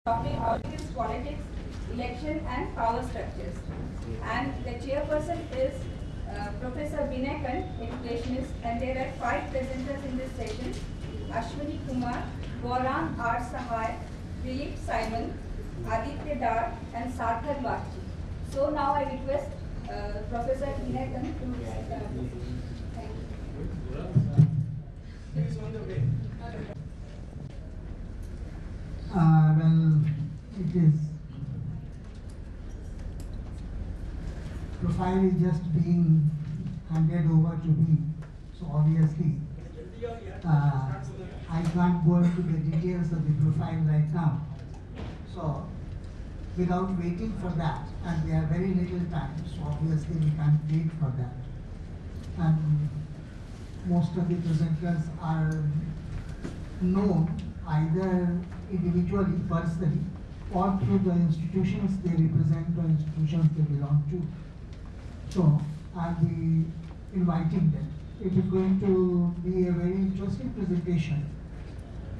topic is politics, election and power structures. And the chairperson is Professor Vinayakan, educationist, and there are 5 presenters in this session: Ashwini Kumar, Gaurang R. Sahai, Philip Simon, Aditya Dar, and Sarthak Bagchi. So now I request Professor Vinayakan to start. Thank you. Well, it is profile is just being handed over to me, so obviously I can't go into the details of the profile right now. So without waiting for that, and we have very little time, so obviously we can't wait for that. And most of the presenters are known either individually, personally, or through the institutions they represent or institutions they belong to. So I'll be inviting them. It is going to be a very interesting presentation,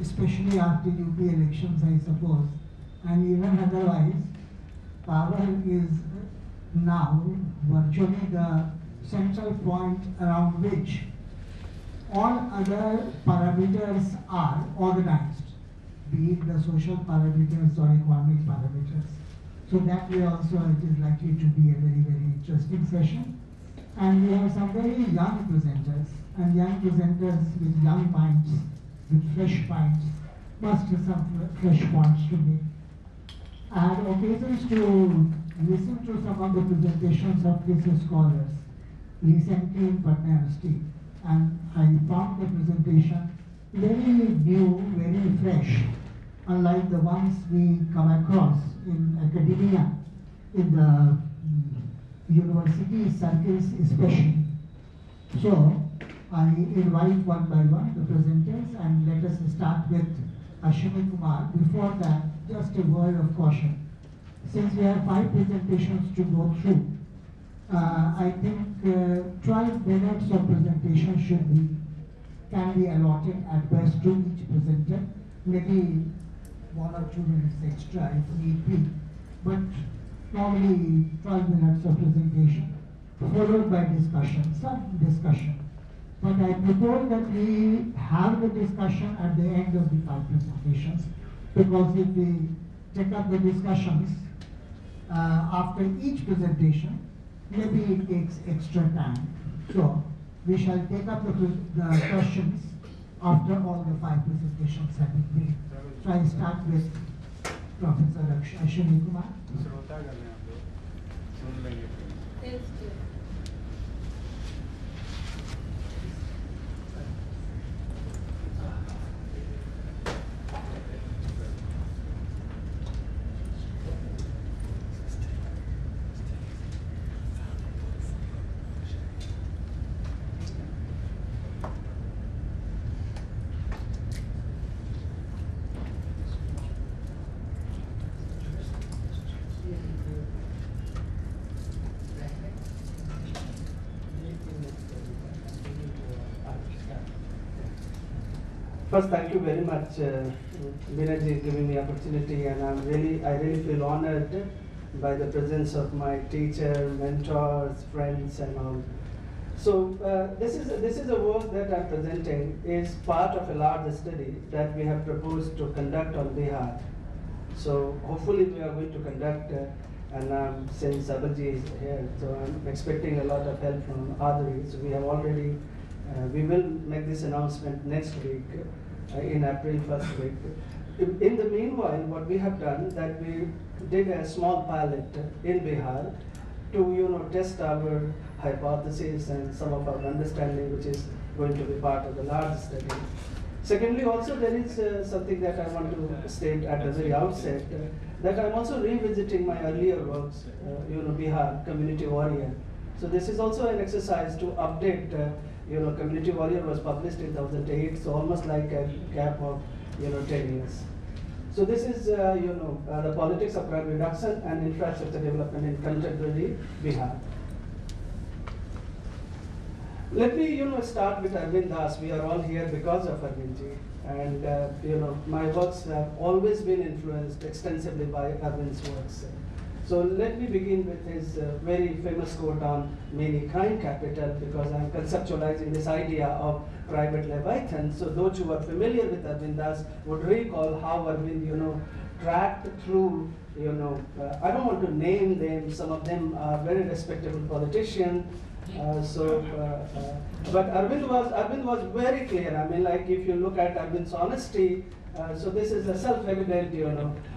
especially after UP elections, I suppose. And even otherwise, power is now virtually the central point around which all other parameters are organized, be it the social parameters or economic parameters. So that way also it is likely to be a very, very interesting session. And we have some very young presenters, and young presenters with young minds, with fresh minds, must have some fresh points to make. I had occasions to listen to some of the presentations of these scholars recently in Patna University, and I found the presentation very new, very fresh, unlike the ones we come across in academia, in the university circles especially. So I invite one by one the presenters, and let us start with Ashwini Kumar. Before that, just a word of caution. Since we have 5 presentations to go through, I think 12 minutes of presentation can be allotted at best to each presenter, maybe 1 or 2 minutes extra if need be, but normally 12 minutes of presentation followed by discussion, some discussion. But I propose that we have the discussion at the end of the 5 presentations, because if we take up the discussions after each presentation, maybe it takes extra time. So we shall take up the questions after all the 5 presentations have been made. So I start with Professor Ashwini Kumar. First, thank you very much, Vinayji, giving me opportunity, and I really feel honored by the presence of my teacher, mentors, friends, and all. So this is a work that I'm presenting is part of a larger study that we have proposed to conduct on Bihar. So hopefully we are going to conduct, and since Sabaji is here, so I'm expecting a lot of help from Adri. So we have already. We will make this announcement next week, in April 1st week. In the meanwhile, what we have done, that we did a small pilot in Bihar to test our hypotheses and some of our understanding, which is going to be part of the large study. Secondly, also there is something that I want to state at the very outset, that I'm also revisiting my earlier works, Bihar, Community Warrior. So this is also an exercise to update. Community Warrior was published in 2008, so almost like a gap of 10 years. So this is the politics of crime reduction and infrastructure development in contemporary Bihar. Let me start with Arvind Das. We are all here because of Arvindji. And my works have always been influenced extensively by Arvind's works. So let me begin with his very famous quote on many crime capital, because I'm conceptualizing this idea of private Leviathan. So those who are familiar with Arvind Das would recall how Arvind, tracked through, I don't want to name them, some of them are very respectable politicians. But Arvind was very clear. I mean, like if you look at Arvind's honesty, so this is a self-evident,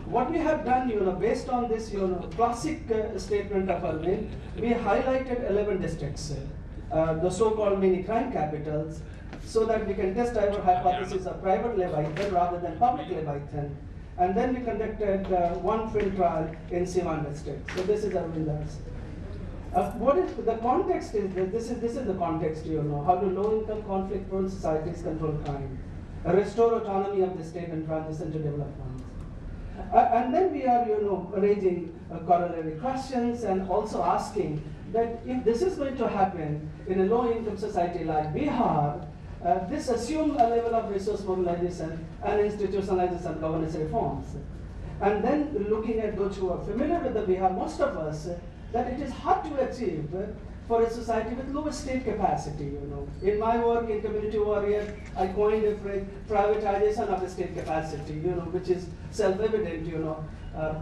What we have done, based on this, classic statement of Arvind, we highlighted 11 districts, the so-called mini crime capitals, so that we can test our hypothesis of private Leviathan rather than public Leviathan. And then we conducted one film trial in Siwan district. So this is Arvind Das. What is the context is this is the context, how do low-income conflict-prone societies control crime, restore autonomy of the state and transition to development. And then we are, raising corollary questions and also asking that if this is going to happen in a low-income society like Bihar, this assumes a level of resource mobilization and institutionalization governance reforms. And then looking at those who are familiar with the Bihar, most of us, that it is hard to achieve for a society with lower state capacity, In my work in Community Warrior, I coined a phrase, privatization of the state capacity, which is self-evident,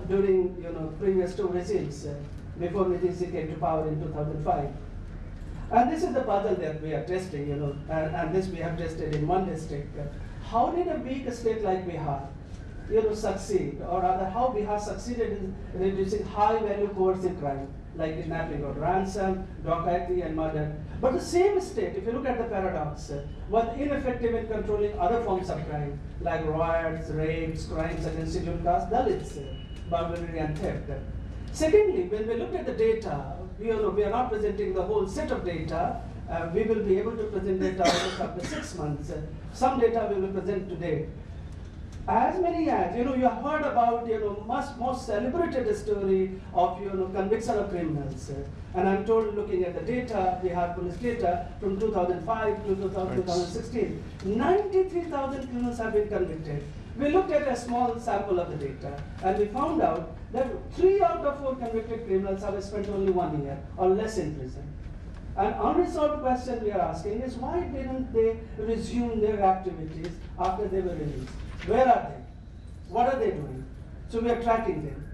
during, previous two regimes, before Nitish Ji came to power in 2005. And this is the puzzle that we are testing, and this we have tested in one district. How did a big state like Bihar, succeed, or rather how Bihar succeeded in reducing high-value coercive crime, like kidnapping or ransom, dacoity, and murder. But the same state, if you look at the paradox, was ineffective in controlling other forms of crime, like riots, rapes, crimes against scheduled caste, Dalits, burglary, and theft. Secondly, when we look at the data, we are not presenting the whole set of data. We will be able to present data after 6 months. Some data we will present today. As many as, you have heard about, most celebrated story of, conviction of criminals. And I'm told, looking at the data, we have police data from 2005 to 2016, 93,000 criminals have been convicted. We looked at a small sample of the data, and we found out that 3 out of 4 convicted criminals have spent only 1 year or less in prison. An unresolved question we are asking is, why didn't they resume their activities after they were released? Where are they? What are they doing? So we are tracking them.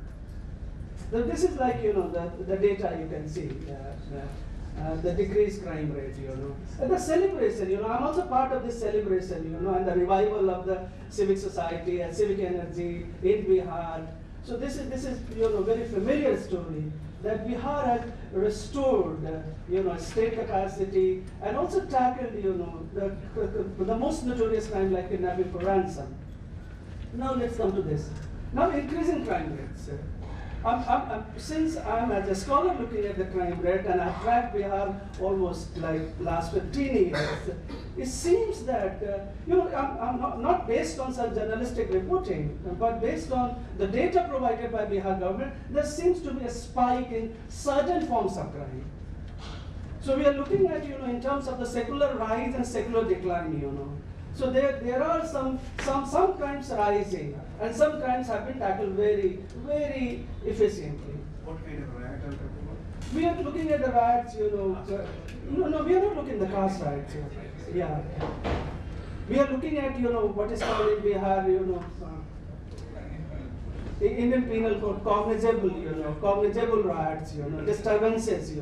So this is like, the data you can see, the decreased crime rate, And the celebration, I'm also part of this celebration, and the revival of the civic society and civic energy in Bihar. So this is very familiar story that Bihar had restored, state capacity and also tackled, the most notorious crime like kidnapping for ransom. Now let's come to this. Now increasing crime rates. Since I'm as a scholar looking at the crime rate, and I've tracked Bihar almost like last 15 years, it seems that, I'm not based on some journalistic reporting, but based on the data provided by Bihar government, there seems to be a spike in certain forms of crime. So we are looking at, in terms of the secular rise and secular decline, So there are some crimes rising, and some crimes have been tackled very, very efficiently. What kind of riot are you talking about? We are looking at the riots, no, we are not looking at the caste riots. Yeah. We are looking at, what is called in Bihar, Indian Penal Code, cognizable riots, disturbances,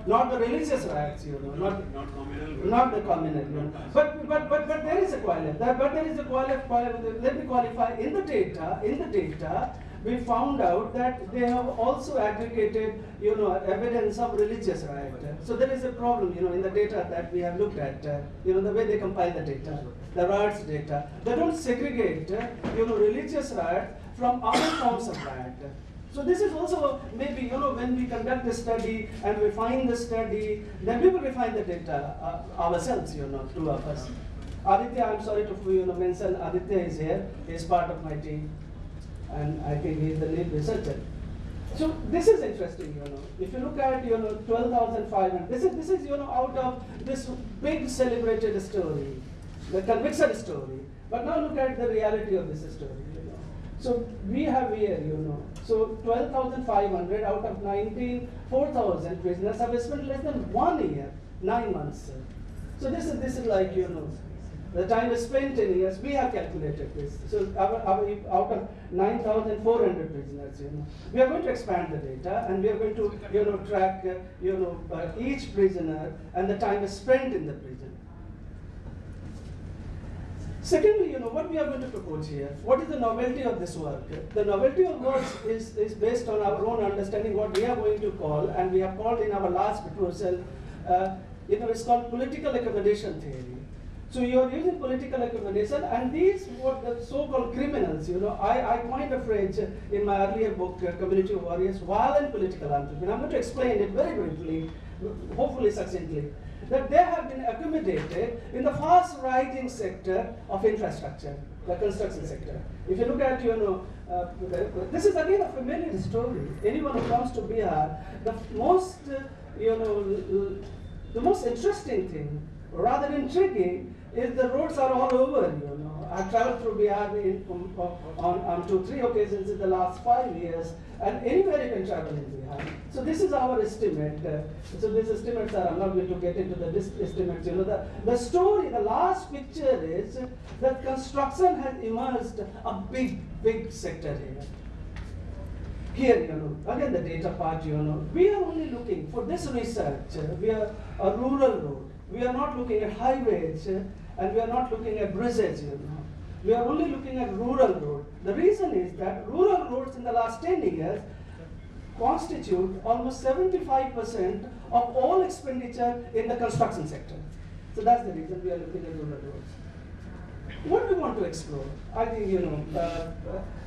not the religious riots, not the communal. But there is a qualify. Let me qualify. In the data, we found out that they have also aggregated, evidence of religious riot. So there is a problem, in the data that we have looked at, the way they compile the data, the riots data. They don't segregate, religious riot from other forms of riot. So this is also maybe, when we conduct the study and refine the study, then we will refine the data ourselves, two of us. Aditya, I'm sorry to mention, Aditya is here. He is part of my team, and I think he is the lead researcher. So this is interesting, If you look at, 12,500, this is, out of this big celebrated story. the conviction story. But now look at the reality of this story. So we have here, so 12,500 out of 4,000 prisoners have spent less than 1 year, 9 months. So this is like, the time spent in years, we have calculated this. So out of 9,400 prisoners, we are going to expand the data, and we are going to, track, each prisoner and the time spent in the prison. Secondly, what we are going to propose here, what is the novelty of this work? The novelty of work is based on our own understanding, what we are going to call, and we have called in our last proposal, it's called political accommodation theory. So you are using political accommodation, and these what the so-called criminals, I coined a phrase in my earlier book, Community Warriors, violent political entrepreneurs. I'm going to explain it very briefly, hopefully succinctly, that they have been accommodated in the fast-rising sector of infrastructure, the construction sector. If you look at, this is again a familiar story. Anyone who comes to Bihar, the most interesting thing, rather intriguing, is the roads are all over. I've traveled through Bihar on 2-3 occasions in the last 5 years, and anywhere you can travel in Bihar. So this is our estimate. So these estimates are, I'm not going to get into the estimates. The story, the last picture is that construction has emerged a big sector here. Here, again the data part, we are only looking for this research. We are a rural road. We are not looking at highways, and we are not looking at bridges, We are only looking at rural road. The reason is that rural roads in the last 10 years constitute almost 75% of all expenditure in the construction sector. So that's the reason we are looking at rural roads. What do we want to explore? I think,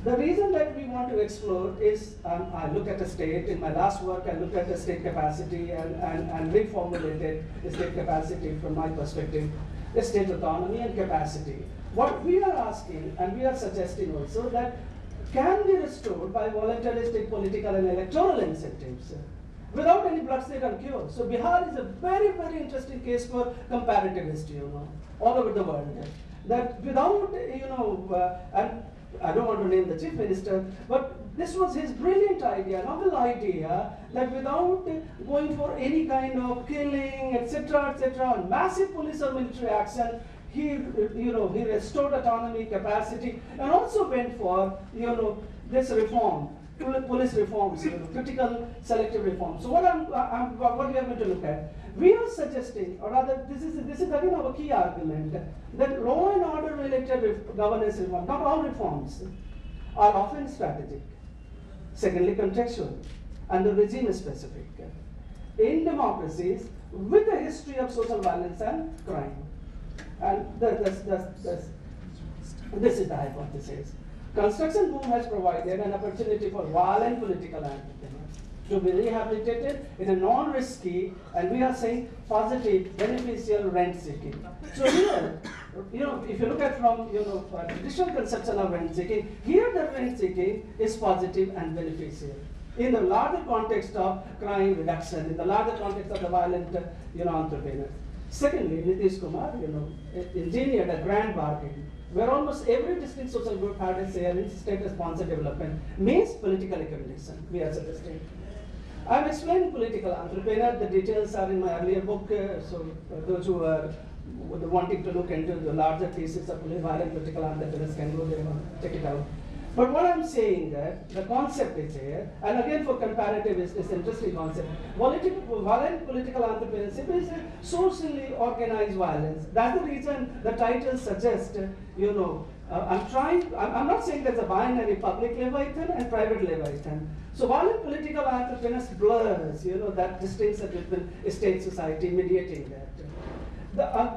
the reason that we want to explore is, I look at a state, in my last work, I looked at the state capacity and reformulated the state capacity from my perspective, the state autonomy and capacity. What we are asking, and we are suggesting also, that can be restored by voluntaristic political and electoral incentives without any bloodshed and cure. So Bihar is a very interesting case for comparative history, all over the world. That without, and I don't want to name the chief minister, but this was his brilliant idea, novel idea, that without going for any kind of killing, etc., and massive police or military action, he restored autonomy, capacity, and also went for, this reform, police reforms, critical selective reforms. So what we are going to look at, we are suggesting, or rather, this is again our key argument, that law and order related governance reform, not all reforms, are often strategic. Secondly, contextual, and the regime specific. In democracies with a history of social violence and crime. And this is the hypothesis. Construction boom has provided an opportunity for violent political entrepreneurs to be rehabilitated in a non-risky, and we are saying positive, beneficial rent seeking. So here, if you look at from traditional conception of rent seeking, here the rent seeking is positive and beneficial. In the larger context of crime reduction, in the larger context of the violent entrepreneurs. Secondly, Nitish Kumar, engineered a grand bargain where almost every distinct social group had a share in state-sponsored development, means political accommodation, we are suggesting. I am explaining political entrepreneur, the details are in my earlier book, so those who are wanting to look into the larger thesis of violent political entrepreneurs can go there and check it out. But what I'm saying that the concept is here, and again for comparative is this interesting concept. Violent political entrepreneurship is socially organized violence. That's the reason the title suggests, I'm not saying there's a binary public leviathan and private leviathan. So violent political entrepreneurs blurs, that distinction between state society mediating that.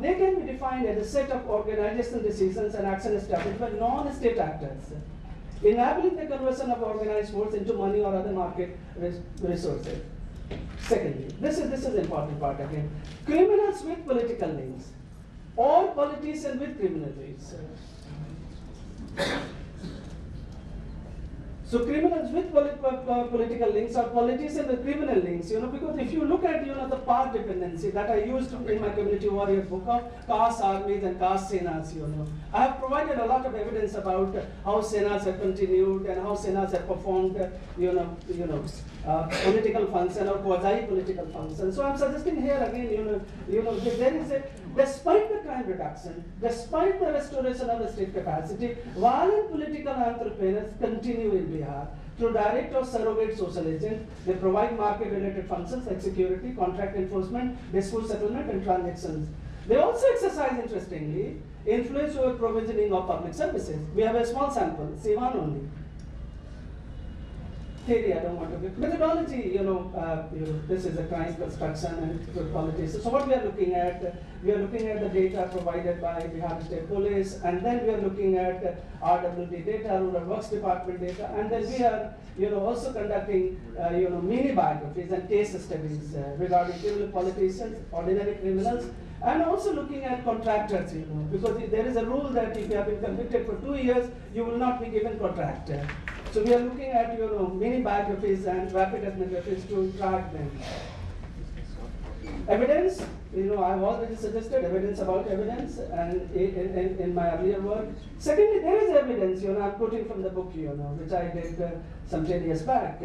They can be defined as a set of organizational decisions and action established by non-state actors, enabling the conversion of organized force into money or other market resources. Secondly, this is the important part again. Criminals with political links, or politicians with criminal links. So criminals with political links or politicians with criminal links, because if you look at, the path dependency that I used in my community warrior book of caste armies and caste senas, I have provided a lot of evidence about how senas have continued and how senas have performed, political function or quasi-political function. So I'm suggesting here again, there is a, despite the crime reduction, despite the restoration of the state capacity, violent political entrepreneurs continue in Bihar. Through direct or surrogate social agents, they provide market-related functions like security, contract enforcement, dispute settlement, and transactions. They also exercise, interestingly, influence over provisioning of public services. We have a small sample, Siwan only. Theory, I don't want to give. Methodology, this is a crime construction and good politics. So what we are looking at the data provided by Bihar State Police, and then we are looking at RWD data, Rural Works Department data, and then we are, also conducting, mini biographies and case studies regarding criminal politicians, ordinary criminals, and also looking at contractors, because there is a rule that if you have been convicted for 2 years, you will not be given contractor. So we are looking at, mini biographies and rapid ethnographies to track them. Evidence, I've already suggested evidence about evidence and in my earlier work. Secondly, there is evidence, I'm quoting from the book, which I did some 10 years back.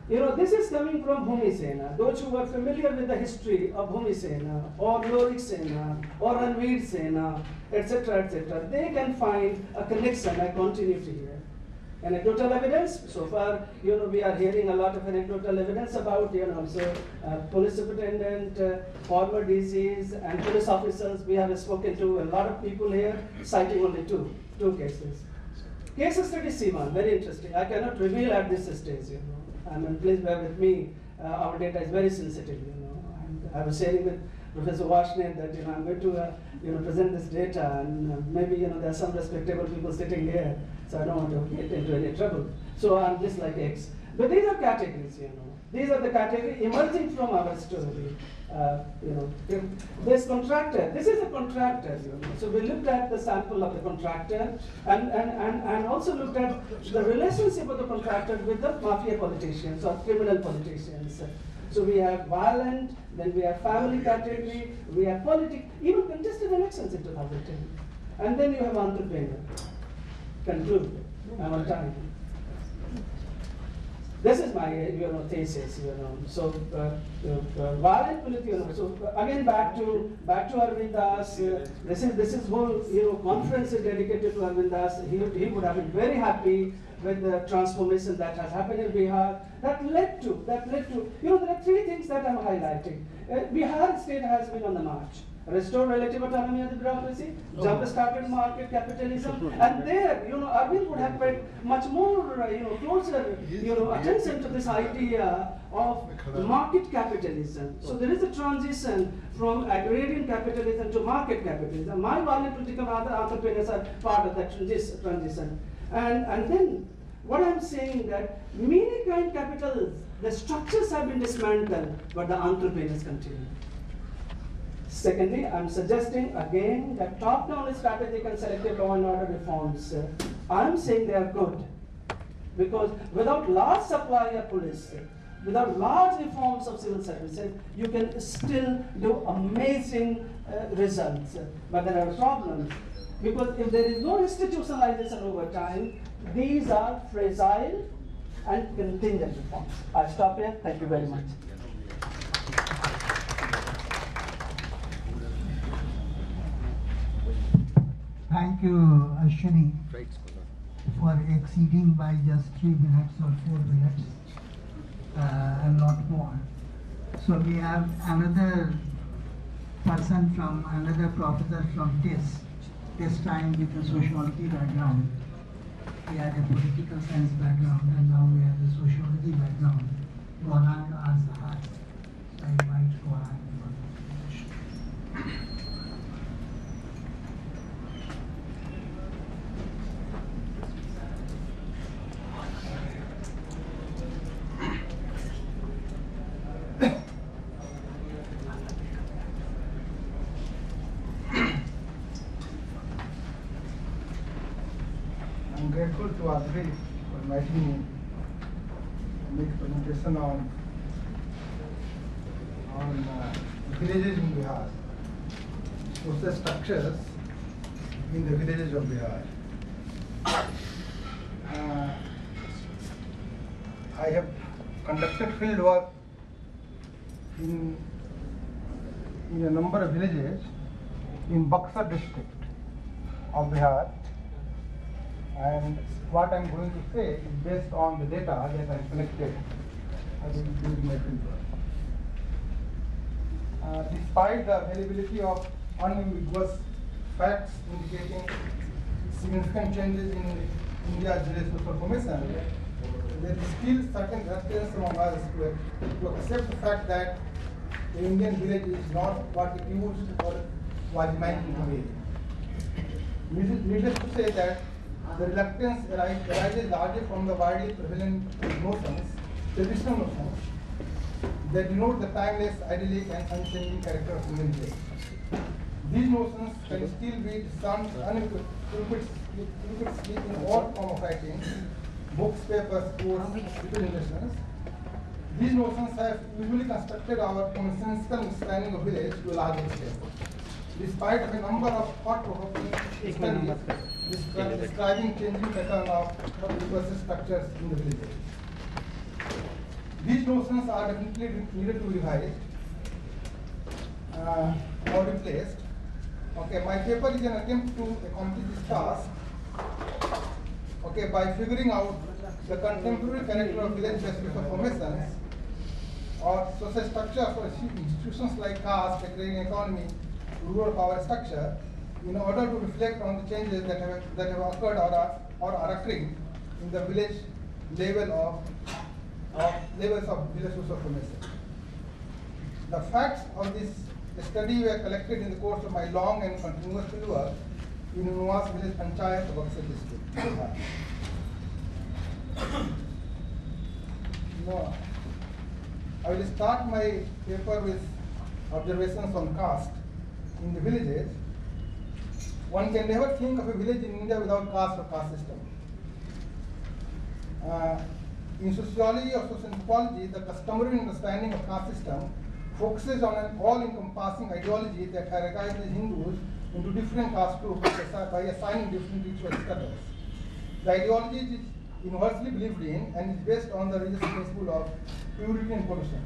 This is coming from Bhumi Sena. Those who are familiar with the history of Bhumi Sena or Lorik Sena or Ranveer Sena, etc., they can find a connection, a continuity here. Anecdotal evidence, so far, we are hearing a lot of anecdotal evidence about, police superintendent, former DCs, and police officers. We have spoken to a lot of people here, citing only two cases. Case study Siwan, very interesting. I cannot reveal at this stage, please bear with me. Our data is very sensitive, and I was sharing with Professor Washnet that, I'm going to, present this data, and maybe, there are some respectable people sitting here, so I don't want to get into any trouble. So I'm just like X. But these are categories, These are the categories emerging from our story. This contractor, this is a contractor, So we looked at the sample of the contractor and also looked at the relationship of the contractor with the mafia politicians or criminal politicians. So we have violent, then we have family category, we have politics, even contested elections in 2010. And then you have entrepreneur. Conclude. I'm on time. This is my thesis. So violent politics. So again, back to Arvind Das. This is whole conference is dedicated to Arvind Das. He would have been very happy with the transformation that has happened in Bihar. That led to there are three things that I'm highlighting. Bihar state has been on the march. Restore relative autonomy of the bureaucracy, jump-started market capitalism, and there, Arvind would have paid much more, closer, attention to this idea of market capitalism. So there is a transition from agrarian capitalism to market capitalism. My violent political entrepreneurs are part of that transition. And then, what I'm saying that many kind capitals, the structures have been dismantled, but the entrepreneurs continue. Secondly, I'm suggesting again that top-down strategic and selective law and order reforms, I'm saying they are good. Because without large supply of police, without large reforms of civil services, you can still do amazing results. But there are problems. Because if there is no institutionalization over time, these are fragile and contingent reforms. I stop here. Thank you very much. Thank you, Ashwini, for exceeding by just 3 minutes or 4 minutes, and not more. So we have another person from, another professor from TIS, this time with a sociology background. He had a political science background, and now we have a sociology background. Goran Azhar. So I invite Goran for the presentation. I'm grateful to Adri for inviting me make a presentation on villages in Bihar, social structures in the villages of Bihar. I have conducted field work in a number of villages in Buxar district of Bihar, and what I am going to say is based on the data that I collected during my field work. Despite the availability of unambiguous facts indicating significant changes in India's village social formation, there is still certain reluctance among us to accept the fact that the Indian village is not what it used or was imagined to be. Needless to say that the reluctance arises largely from the widely prevalent notions, traditional notions, that denote the timeless, idyllic, and unchanging character of Indian village. These notions can still be discerned unequivocally in all form of writing, books, papers, courses, representations. These notions have usually constructed our commonsensical understanding of village to a large extent, despite of a number of thought-provoking studies describing changing pattern of universal structures in the village. These notions are definitely needed to be revised or replaced. Okay, my paper is an attempt to accomplish this task. Okay, by figuring out the contemporary character of village-based social formations or social structures or institutions like caste, agrarian economy, rural power structure, in order to reflect on the changes that have occurred or are occurring in the village level of levels of village social formation. The facts of this study were collected in the course of my long and continuous field work in Unwas village panchayat of Buxar district. Now, I will start my paper with observations on caste in the villages. One can never think of a village in India without caste or caste system. In sociology or social anthropology, the customary understanding of caste system focuses on an all-encompassing ideology that hierarchizes Hindus into different caste groups by assigning different ritual status. The ideology is universally believed in and is based on the religious principle of purity and pollution.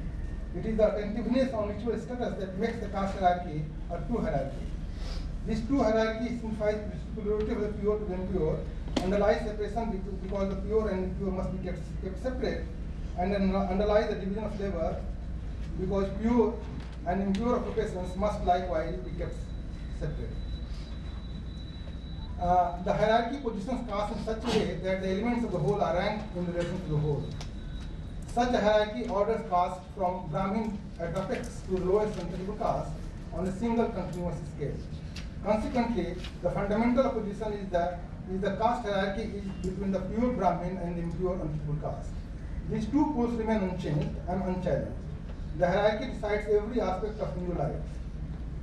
It is the attentiveness on ritual status that makes the caste hierarchy a true hierarchy. This true hierarchy signifies the superiority of the pure to the impure, underlies separation because the pure and impure must be kept separate, and underlies the division of labor because pure and impure occupations must likewise be kept separate. The hierarchy positions caste in such a way that the elements of the whole are ranked in relation to the whole. Such a hierarchy orders caste from Brahmin at apex to the lowest untouchable caste on a single continuous scale. Consequently, the fundamental opposition is the caste hierarchy is between the pure Brahmin and the impure untouchable caste. These two poles remain unchanged and unchallenged. The hierarchy decides every aspect of Hindu life.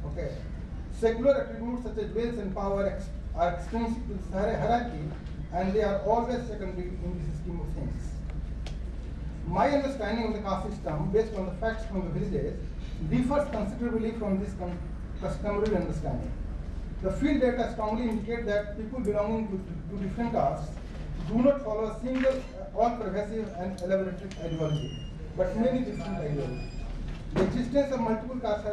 Okay. Secular attributes such as wealth and power are extrinsic to this hierarchy, and they are always secondary in this scheme of things. My understanding of the caste system, based on the facts from the villages, differs considerably from this customary understanding. The field data strongly indicate that people belonging to different castes do not follow a single, all-pervasive and elaborated ideology, but many different ideologies. The existence of multiple caste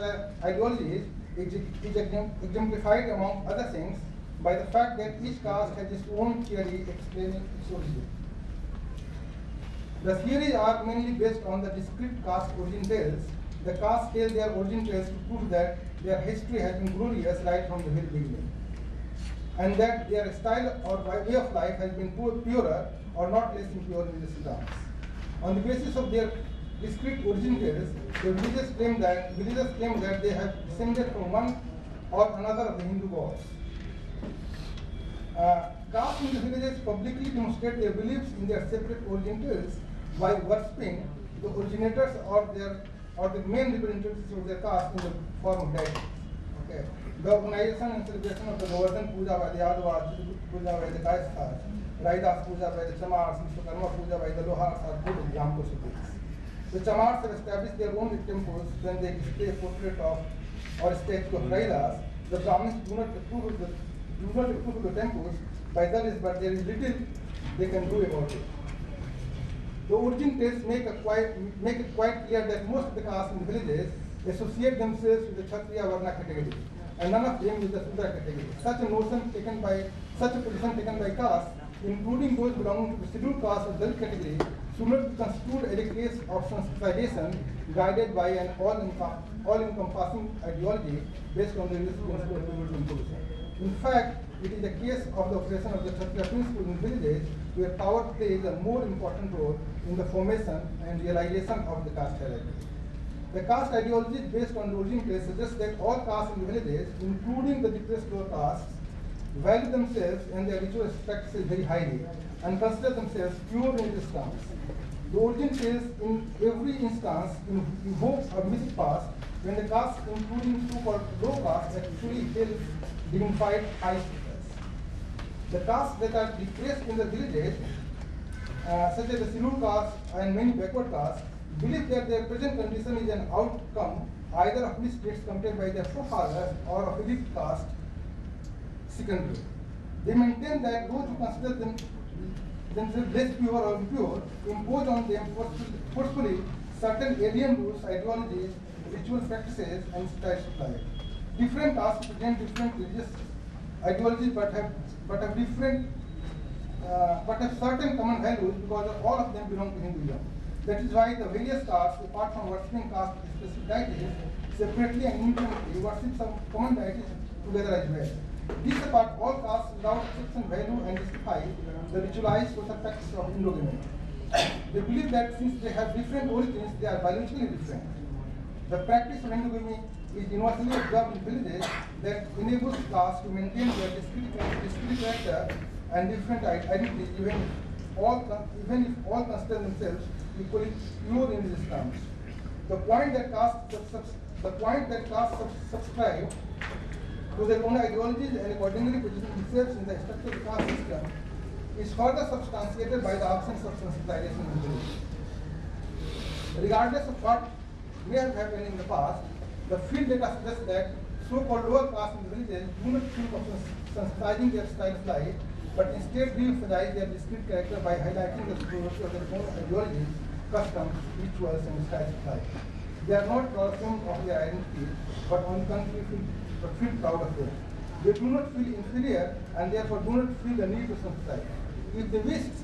ideologies is exemplified, among other things, by the fact that each caste has its own theory explaining its origin. The theories are mainly based on the discrete caste origin tales. The castes tell their origin tales to prove that their history has been glorious right from the very beginning, and that their style or way of life has been purer or not less impure in the terms. On the basis of their discrete origin tales, the villagers claim that they have descended from one or another of the Hindu gods. Castes in the villages publicly demonstrate their beliefs in their separate origin tales by worshipping the originators or the main representatives of their caste in the form of deities. Okay. The organization and celebration of the Govardhan Puja by the Yadavas, Puja by the Kaisthas, Raidas Puja by the Chamars, Vishwakarma Puja by the Lohars are good examples of this. The Chamars have established their own temples when they display a portrait of or a statue of Raidas. The Brahmins do not approve of the temples by Dalits, but there is little they can do about it. The origin texts make it quite clear that most of the castes in the villages associate themselves with the Kshatriya Varna category, and none of them with the Sudra category. Such a position taken by castes, including those belonging to the scheduled caste or Dalit category, should not be construed as a case of sensitization guided by an all-encompassing ideology based on the religious principle of human imposition. In fact, it is a case of the operation of the Kshatriya principle in villages where power plays a more important role in the formation and realization of the caste hierarchy. The caste ideology based on the origin case suggests that all castes in the villages, including the depressed lower castes, value themselves and their ritual practices very highly and consider themselves pure in this terms. The origin case in every instance invokes a mythic past when the castes, including so-called low castes, actually held dignified high status. The castes that are depressed in the villages, such as the scheduled caste and many backward castes, believe that their present condition is an outcome either of mistakes committed by their forefathers or of elite caste secondary. They maintain that those who consider themselves less pure or impure impose on them forcefully certain alien rules, ideologies, ritual practices, and styles of life. Different castes present different religious ideologies, but have certain common values because all of them belong to Hinduism. That is why the various castes, apart from worshipping caste-specific deities, separately and independently worship some common deities together as well. This apart, all castes without exception value and justify the ritualized social practice of endogamy. They believe that since they have different origins, they are biologically different. The practice of endogamy is universally observed in villages that enables castes to maintain their discrete character and different identities, even if all consider themselves equally pure in these terms. The point that castes subscribe to their own ideologies and accordingly position themselves in the structural caste system is further substantiated by the absence of sensitization in the village. Regardless of what may have happened in the past, the field data suggests that so-called lower castes in the villages do not think of sensitizing their style of life, but instead re-emphasize their discrete character by highlighting the superiority of their own ideologies, customs, rituals, and styles of life. They are not proud of their identity, but on the contrary feel proud of them. They do not feel inferior and therefore do not feel the need to sensitize. If they wished,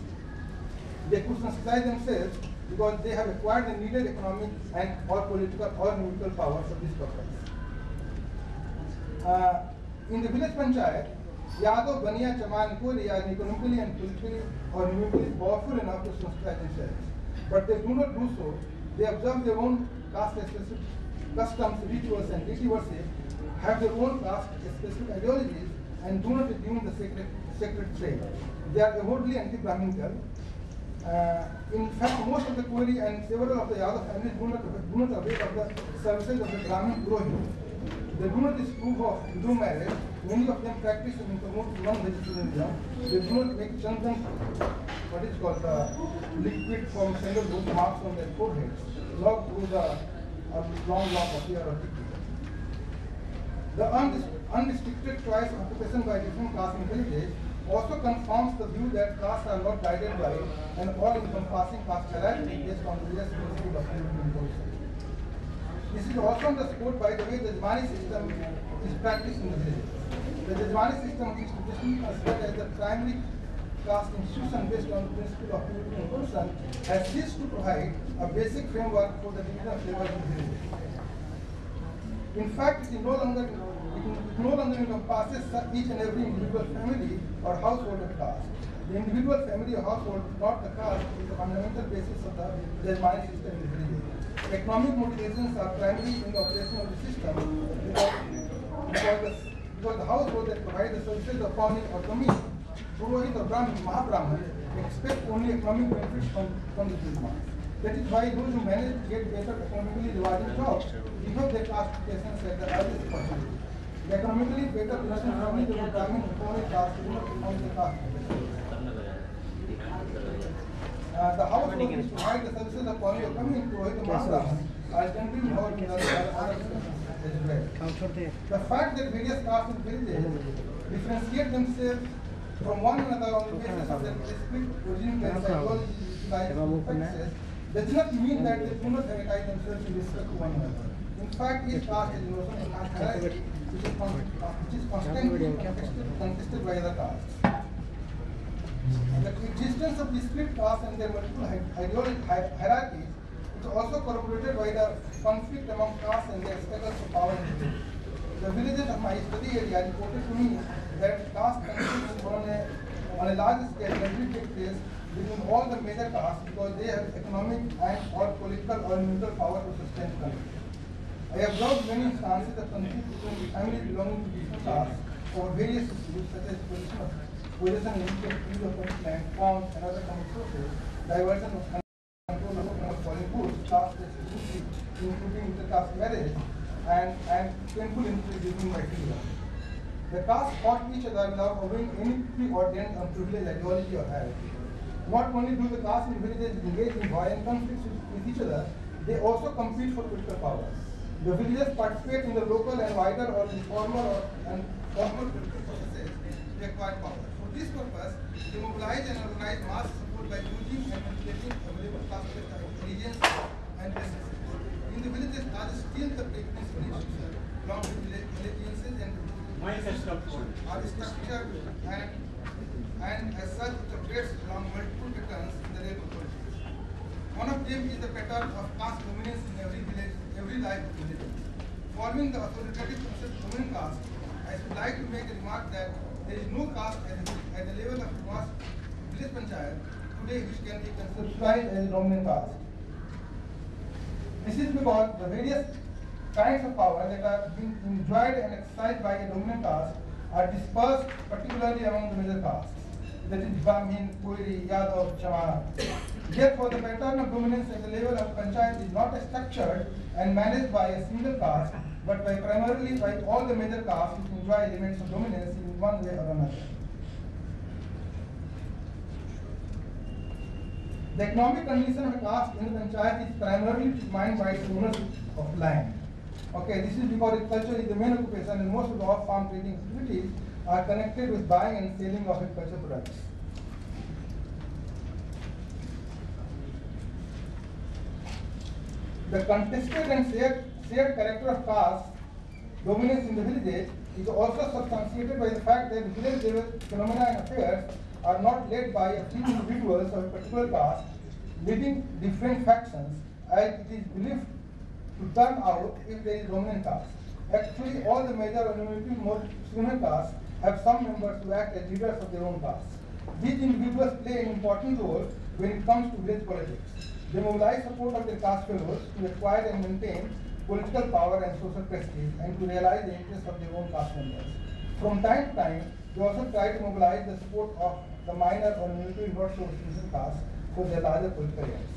they could sensitize themselves because they have acquired the needed economic and or political or numerical power for this purpose. In the village panchayat, Yadav, Baniya, Chaman, Koli are economically and politically or numerically powerful enough to sensitize themselves. But they do not do so. They observe their own caste-specific customs, rituals, and deity worship, have their own caste-specific ideologies, and do not assume the sacred trade. They are avowedly anti-Brahminical. In fact, most of the Koli and several of the Yadav families do not avail of the services of the Brahmin Purohit. They do not disapprove of Hindu marriage. Many of them practice and promote non-vegetarianism. They do not make chandan, what is called liquid from sandalwood marks on their foreheads, nor through the long lock of hair or ticket. The unrestricted choice of occupation by different castes in villages also confirms the view that castes are not guided by an all-encompassing caste hierarchy based on various principles of human imposition. This is also underscored by the way the Jajmani system is practiced in the villages. The Jajmani system is traditionally considered as the primary caste institution based on the principle of human imposition has ceased to provide a basic framework for the division of labor in the villages. In fact, it no longer encompasses each and every individual family or household of caste. The individual family or household, not the caste, is the fundamental basis of the Jajmani system in the villages. Economic motivations are primarily in the operation of the system because the household that provides the services of farming or Brahmin, Purohit or Brahmin, Mahabrahman, expect only economic benefits from the Jajmani. That is why those who manage to get better economically rewarding jobs give up their caste patients at the earliest possibility. The economically better position family that would Brahmin or Purohit caste do not perform the caste. The household which provide the services of colony of community provide the master are generally involved in other as well. The fact that various castes and villages differentiate themselves from one another on the basis of their distinct origin and psychology, life practices does not mean that they do not advertise themselves in respect to one another. In fact, each caste is also a hierarchy which is constantly contested by other castes. The existence of discrete castes and their multiple hierarchies is also corroborated by the conflict among castes and their struggles for power and authority. The villages of my study area reported to me that caste conflicts on a large scale generally take place between all the major castes because they have economic and or political or military power to sustain the country. I have observed many instances of conflict between families belonging to different castes over various issues such as possession and use of public land, farms and other common sources, diversion of control of foreign goods, caste specificity, including intercaste marriage, and painful injuries between my children. The castes fought each other without obeying any preordained unprivileged ideology or hierarchy. Not only do the castes in villages engage in violent conflicts with each other, they also compete for political power. The villagers participate in the local and wider or informal and formal political processes to acquire power. For this purpose, they mobilize and organize mass support by using and manipulating available caste-based allegiance and businesses. In the villages, large still the practice belong to allegiances and are structured and as such it operates along multiple patterns in the labor politics. One of them is the pattern of caste dominance in every village, every life of villages. Following the authoritative concept of dominant caste, I would like to make a remark that there is no caste at the level of mass village panchayat today which can be conceptualized as a dominant caste. This is because the various kinds of power that are being enjoyed and exercised by a dominant caste are dispersed particularly among the major castes, that is Brahmin, Koiri, Yadav, Chamana. Therefore, the pattern of dominance at the level of panchayat is not structured and managed by a single caste, but primarily by all the major castes which enjoy elements of dominance in one way or another. The economic condition of a caste in the panchayat is primarily determined by its ownership of land. Okay, this is because agriculture is the main occupation and most of the off-farm trading activities are connected with buying and selling of agricultural products. The contested and shared character of caste dominance in the villages is also substantiated by the fact that village level phenomena and affairs are not led by a few individuals of a particular caste leading different factions as it is believed to turn out if there is dominant caste. Actually, all the major or more dominant castes have some members who act as leaders of their own caste. These individuals play an important role when it comes to village politics. They mobilize support of their caste fellows to acquire and maintain political power and social prestige and to realize the interests of their own caste members. From time to time, they also try to mobilize the support of the minor or military not so exclusive caste for their larger political aims.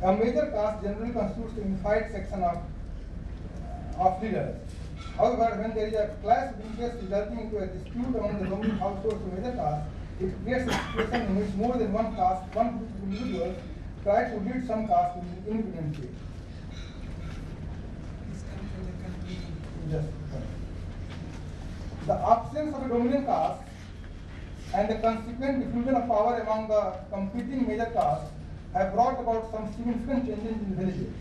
A major caste generally constitutes a unified section of leaders. However, when there is a clash of interest resulting into a dispute among the dominant households of major caste, it creates a situation in which more than one caste, one group of individuals try to lead some caste independently. The absence of a dominant caste and the consequent diffusion of power among the competing major castes have brought about some significant changes in villages.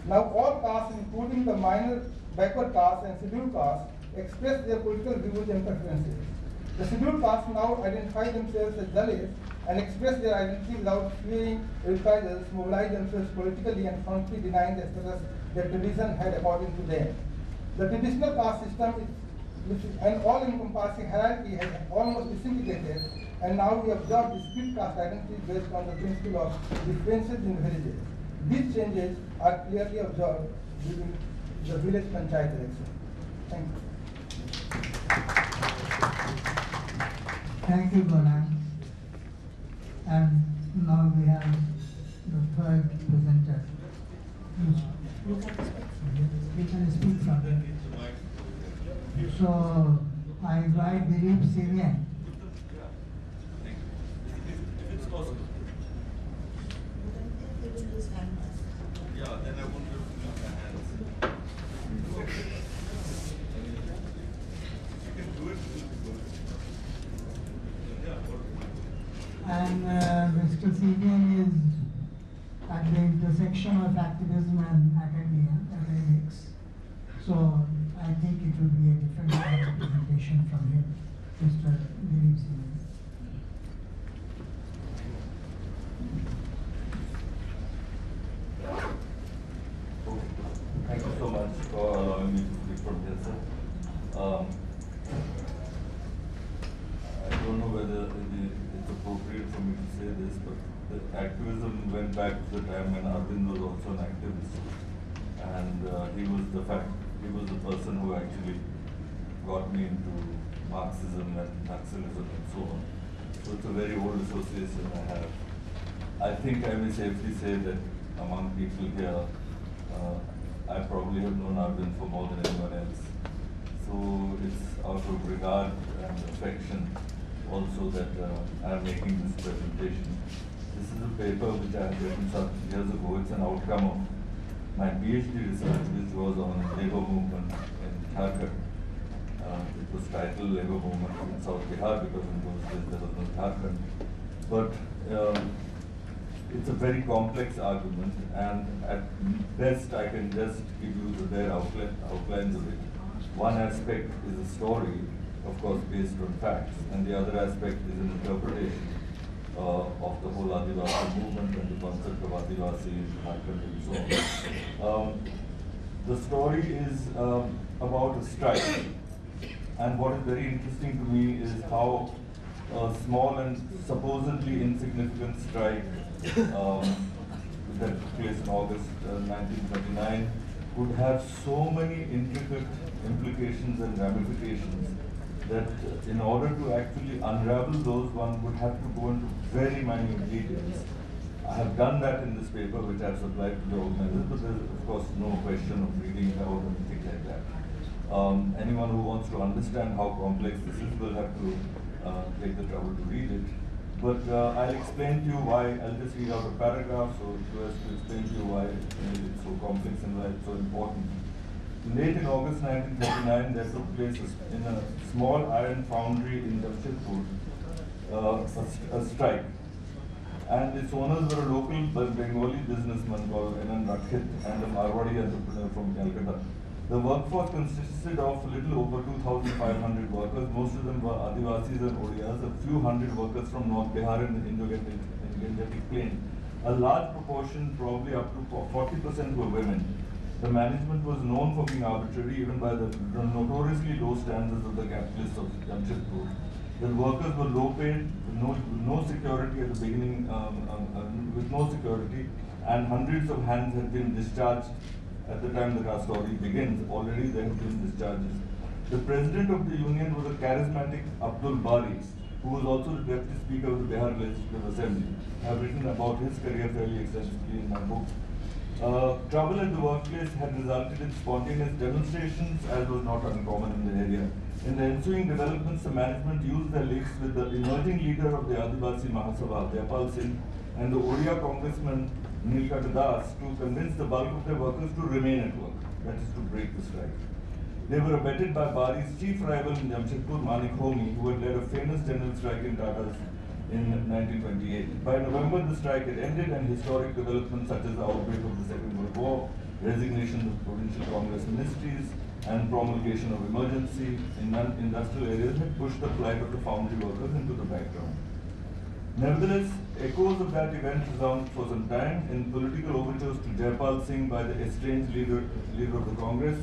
Now all castes, including the minor backward castes and scheduled castes, express their political views and preferences. The scheduled castes now identify themselves as Dalits and express their identity without fearing reprisals, mobilize themselves politically and frankly denying the status that tradition had according to them. The traditional caste system which is an all-encompassing hierarchy has almost disintegrated, and now we observe discrete caste identities based on the principle of differences in villages. These changes are clearly observed during the village panchayat election. Thank you. Thank you, Golan. And now we have the third presenter. You can speak from there. So I invite Dilip Sivian. Yeah, then I won't be able to use my hands. You can do it, it will be good. Yeah, what? And Mr. CBN is at the intersection of activism and academics. So I think it will be a different kind of presentation from him, Mr. Dilip Singh. Thank you so much for allowing me to speak from here, sir. I don't know whether it's appropriate for me to say this, but the activism went back to the time when Arvind was also an activist, and he was the person who actually got me into Marxism and Naxalism and so on. So it's a very old association I have. I think I may safely say that among people here, I probably have known Arvind for more than anyone else. So it's out of regard and affection also that I'm making this presentation. This is a paper which I had written some years ago. It's an outcome of my PhD research, which was on labor movement in Jharkhand. It was titled Labor Movement in South Bihar because in those days there was no Jharkhand. But it's a very complex argument, and at best I can just give you the bare outlines of it. One aspect is a story, of course based on facts, and the other aspect is an interpretation of the whole Adivasi movement and the concept of Adivasi in Jharkhand and so on. The story is about a strike, and what is very interesting to me is how a small and supposedly insignificant strike that took place in August 1929 could have so many intricate implications and ramifications that in order to actually unravel those, one would have to go into very minute details. I have done that in this paper, which I have supplied to the organizers, but there is of course no question of reading it out or anything like that. Anyone who wants to understand how complex this is will have to take the trouble to read it. But I'll explain to you why. I'll just read out a paragraph so as to explain to you why it's so complex and why it's so important. Late in August 1939, there took place in a small iron foundry in Jamshedpur a strike. And its owners were a local Bengali businessman called N.N. Rakit and a Marwadi entrepreneur from Calcutta. The workforce consisted of a little over 2,500 workers. Most of them were Adivasis and Odias, a few hundred workers from North Bihar and the Indo-Gangetic Plain. A large proportion, probably up to 40%, were women. The management was known for being arbitrary even by the notoriously low standards of the capitalists of Jamshedpur. The workers were low paid, with no security at the beginning, with no security, and hundreds of hands had been discharged. At the time that our story begins, already there have been discharges. The president of the union was a charismatic Abdul Bari, who was also the deputy speaker of the Bihar Legislative Assembly. I have written about his career fairly extensively in my book. Trouble at the workplace had resulted in spontaneous demonstrations, as was not uncommon in the area. In the ensuing developments, the management used their links with the emerging leader of the Adivasi Mahasabha, Jayapal Singh, and the Odia congressman Nilkant Das to convince the bulk of their workers to remain at work, that is to break the strike. They were abetted by Bari's chief rival in Jamshedpur, Manik Homi, who had led a famous general strike in Tata's in 1928. By November, the strike had ended, and historic developments such as the outbreak of the Second World War, resignation of provincial Congress ministries, and promulgation of emergency in non-industrial areas had pushed the plight of the foundry workers into the background. Nevertheless, echoes of that event resounded for some time in political overtures to Jayapal Singh by the estranged leader of the Congress,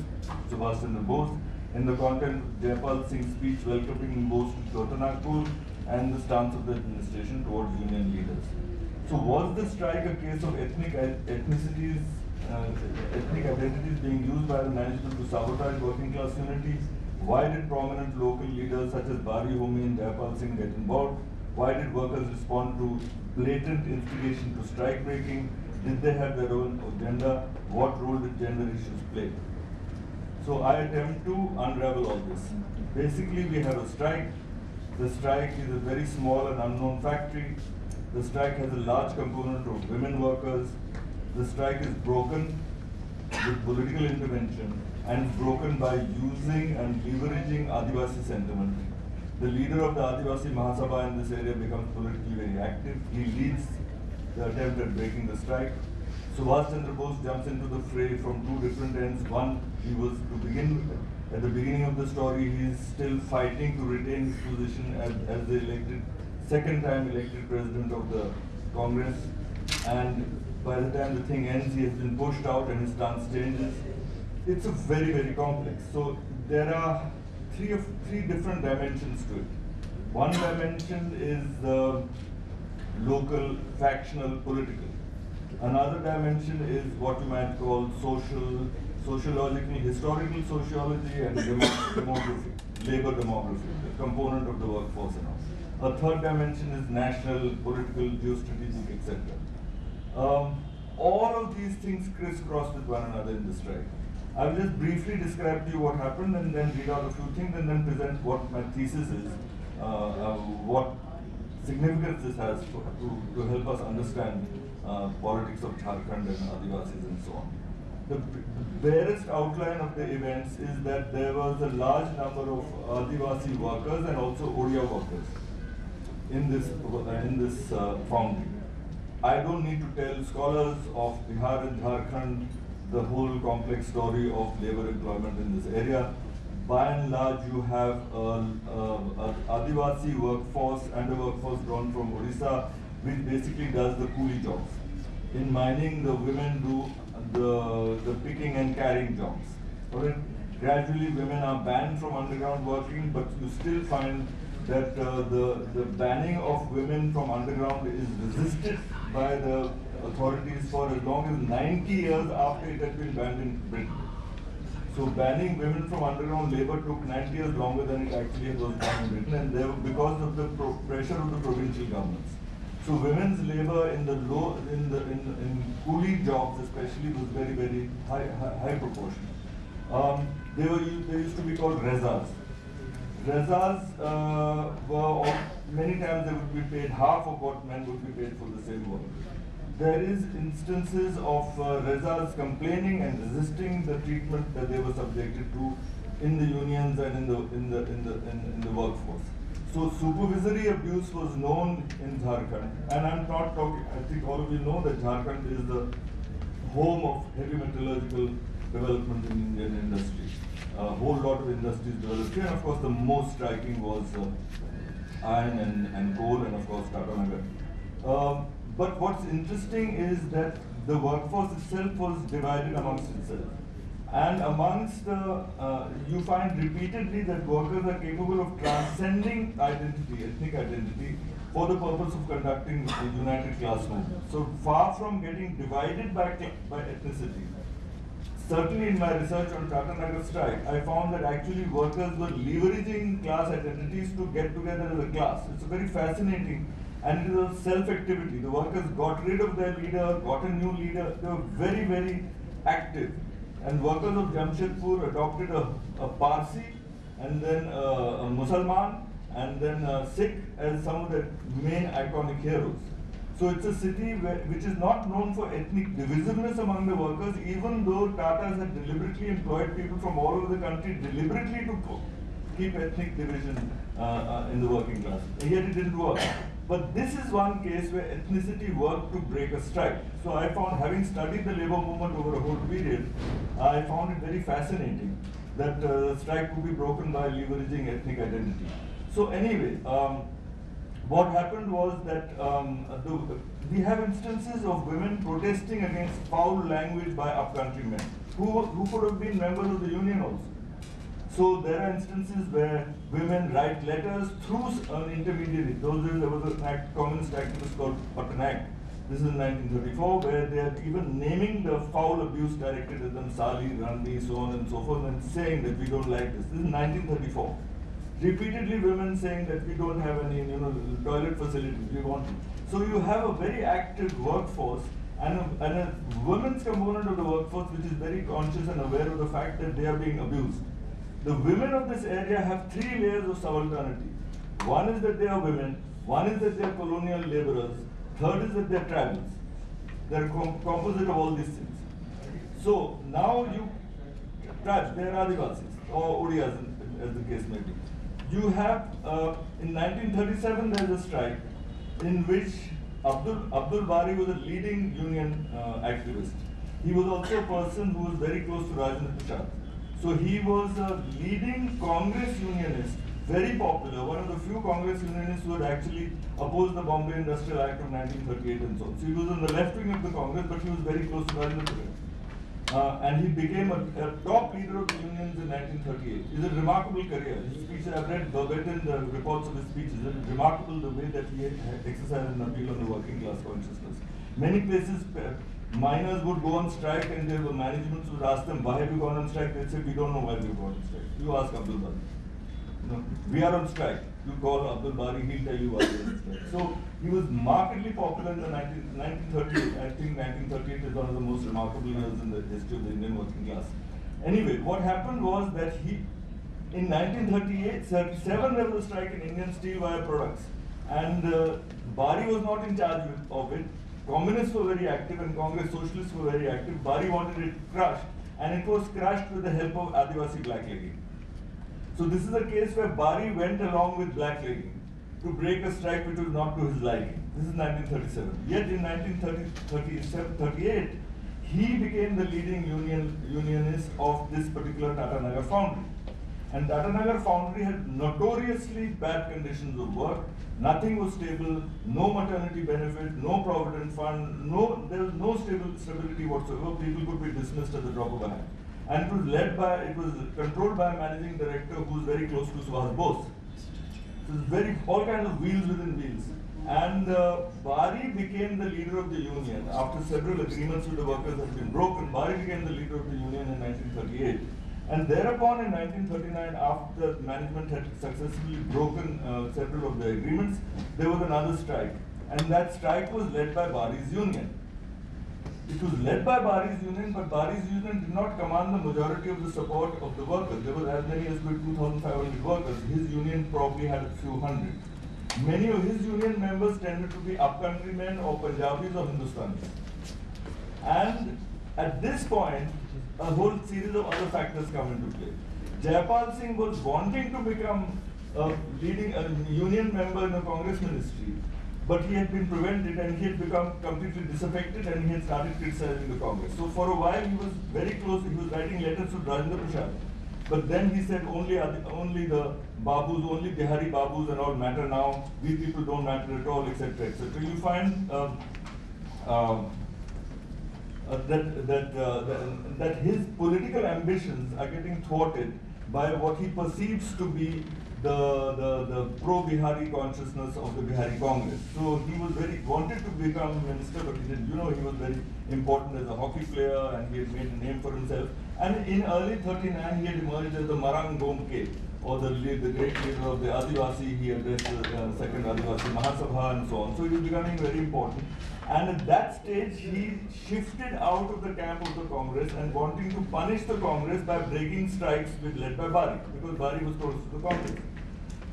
Subhash Chandra Bose, in the content of Jayapal Singh's speech welcoming Bose to Chota Nagpur and the stance of the administration towards union leaders. So was the strike a case of ethnic identities being used by the management to sabotage working class unity? Why did prominent local leaders such as Bari Homi and Jayapal Singh get involved? Why did workers respond to blatant instigation to strike breaking? Did they have their own agenda? What role did gender issues play? So I attempt to unravel all this. Basically, we have a strike. The strike is a very small and unknown factory. The strike has a large component of women workers. the strike is broken with political intervention and broken by using and leveraging Adivasi sentiment. The leader of the Adivasi Mahasabha in this area becomes politically very active. He leads the attempt at breaking the strike. Subhash Chandra Bose jumps into the fray from two different ends. One, he was to begin at the beginning of the story, he is still fighting to retain his position as the second time elected president of the Congress. And by the time the thing ends, he has been pushed out and his stance changes. It's a very, very complex. So there are three different dimensions to it. One dimension is the local, factional, political. Another dimension is what you might call social, sociological, historical sociology and demography, labor demography, the component of the workforce and all. A third dimension is national, political, geostrategic, etc. All of these things crisscross with one another in the strike. I will just briefly describe to you what happened and then read out a few things and then present what my thesis is, what significance this has to help us understand politics of Jharkhand and Adivasis and so on. The barest outline of the events is that there was a large number of Adivasi workers and also Odia workers in this foundry. I don't need to tell scholars of Bihar and Jharkhand the whole complex story of labor employment in this area. By and large, you have an Adivasi workforce and a workforce drawn from Odisha, which basically does the coolie jobs. In mining, the women do the picking and carrying jobs. Alright? Gradually, women are banned from underground working, but you still find that the banning of women from underground is resisted by the authorities for as long as 90 years after it had been banned in Britain. So banning women from underground labor took 90 years longer than it actually was done in Britain, and they were because of the pressure of the provincial governments. So women's labor in the coolie jobs especially was very, very high proportion. They used to be called rezas. Rezas many times they would be paid half of what men would be paid for the same work. There is instances of rezas complaining and resisting the treatment that they were subjected to in the unions and in the workforce. So supervisory abuse was known in Jharkhand, and I'm not talking. I think all of you know that Jharkhand is the home of heavy metallurgical development in Indian industry. A whole lot of industries developed here, and of course the most striking was iron and coal, and of course Tata Nagar. But what's interesting is that the workforce itself was divided amongst itself. And amongst you find repeatedly that workers are capable of transcending identity, ethnic identity, for the purpose of conducting a united class movement. So far from getting divided by ethnicity, certainly in my research on Tata Nagar strike, I found that actually workers were leveraging class identities to get together as a class. It's very fascinating, and it was self-activity. The workers got rid of their leader, got a new leader. They were very, very active. And workers of Jamshedpur adopted a Parsi, and then a Musalman, and then a Sikh as some of the main iconic heroes. So it's a city which is not known for ethnic divisiveness among the workers, even though Tatas had deliberately employed people from all over the country deliberately to keep ethnic division in the working class. And yet it didn't work. But this is one case where ethnicity worked to break a strike. So I found, having studied the labor movement over a whole period, I found it very fascinating that the strike could be broken by leveraging ethnic identity. So anyway, what happened was that we have instances of women protesting against foul language by upcountry men, who could have been members of the union also. So there are instances where women write letters through an intermediary. Those days there was a communist activist called Patnaik. This is in 1934, where they are even naming the foul abuse directed at them, Sali, Randi, so on and so forth, and saying that we don't like this. This is 1934. Repeatedly women saying that we don't have any toilet facilities, we want it. So you have a very active workforce and a women's component of the workforce which is very conscious and aware of the fact that they are being abused. The women of this area have three layers of subalternity. One is that they are women, one is that they are colonial laborers, third is that they are tribals. They're composite of all these things. So now you touch, they're Adivasis or Odiyas as the case may be. You have, in 1937 there is a strike in which Abdul Bari was a leading union activist. He was also a person who was very close to Rajendra Prasad. So he was a leading Congress unionist, very popular, one of the few Congress unionists who had actually opposed the Bombay Industrial Act of 1938 and so on. So he was on the left wing of the Congress, but he was very close to Rajendra Prasad. And he became a top leader of the unions in 1938. It's a remarkable career. His speeches, I've read verbatim the reports of his speeches. It's remarkable the way that he exercised an appeal on the working class consciousness. Many places, miners would go on strike and their management would ask them, why have you gone on strike? They'd say, we don't know why we've gone on strike. You ask Abdul Bari. We are on strike. You call Abdul Bari, he'll tell you why we're on strike. So he was markedly popular in the 1938. I think 1938 is one of the most remarkable years in the history of the Indian working class. Anyway, what happened was that in 1938, 37 there was a strike in Indian steel wire products. And Bari was not in charge of it. Communists were very active and Congress socialists were very active. Bari wanted it crushed, and it was crushed with the help of Adivasi blacklegging. So this is a case where Bari went along with blacklegging to break a strike which was not to his liking. This is 1937. Yet in 1938, he became the leading unionist of this particular Tata Nagar foundry. And Tata Nagar foundry had notoriously bad conditions of work. Nothing was stable, no maternity benefit, no provident fund, there was no stability whatsoever. People could be dismissed at the drop of a hat. And it was controlled by a managing director who was very close to Subhas Bose. So it was all kinds of wheels within wheels. And Bari became the leader of the union. After several agreements with the workers had been broken, Bari became the leader of the union in 1938. And thereupon in 1939, after the management had successfully broken several of the agreements, there was another strike. And that strike was led by Bari's union. It was led by Bari's union, but Bari's union did not command the majority of the support of the workers. There were as many as 2,500 workers. His union probably had a few hundred. Many of his union members tended to be upcountry men or Punjabis or Hindustanis. And at this point, a whole series of other factors come into play. Jaipal Singh was wanting to become a union member in the Congress ministry, but he had been prevented and he had become completely disaffected and he had started criticizing the Congress. So for a while he was very close, he was writing letters to Rajendra Prasad. But then he said only the Babus, only Bihari Babus and all matter now, we people don't matter at all, etc., etc. You find that his political ambitions are getting thwarted by what he perceives to be the pro-Bihari consciousness of the Bihari Congress. So he wanted to become minister, but he didn't. He was very important as a hockey player and he had made a name for himself. And in early 39, he had emerged as the Marang Gomke, or the great leader of the Adivasi. He addressed the second Adivasi Mahasabha and so on. So he was becoming very important. And at that stage, he shifted out of the camp of the Congress and wanting to punish the Congress by breaking strikes led by Bari, because Bari was close to the Congress.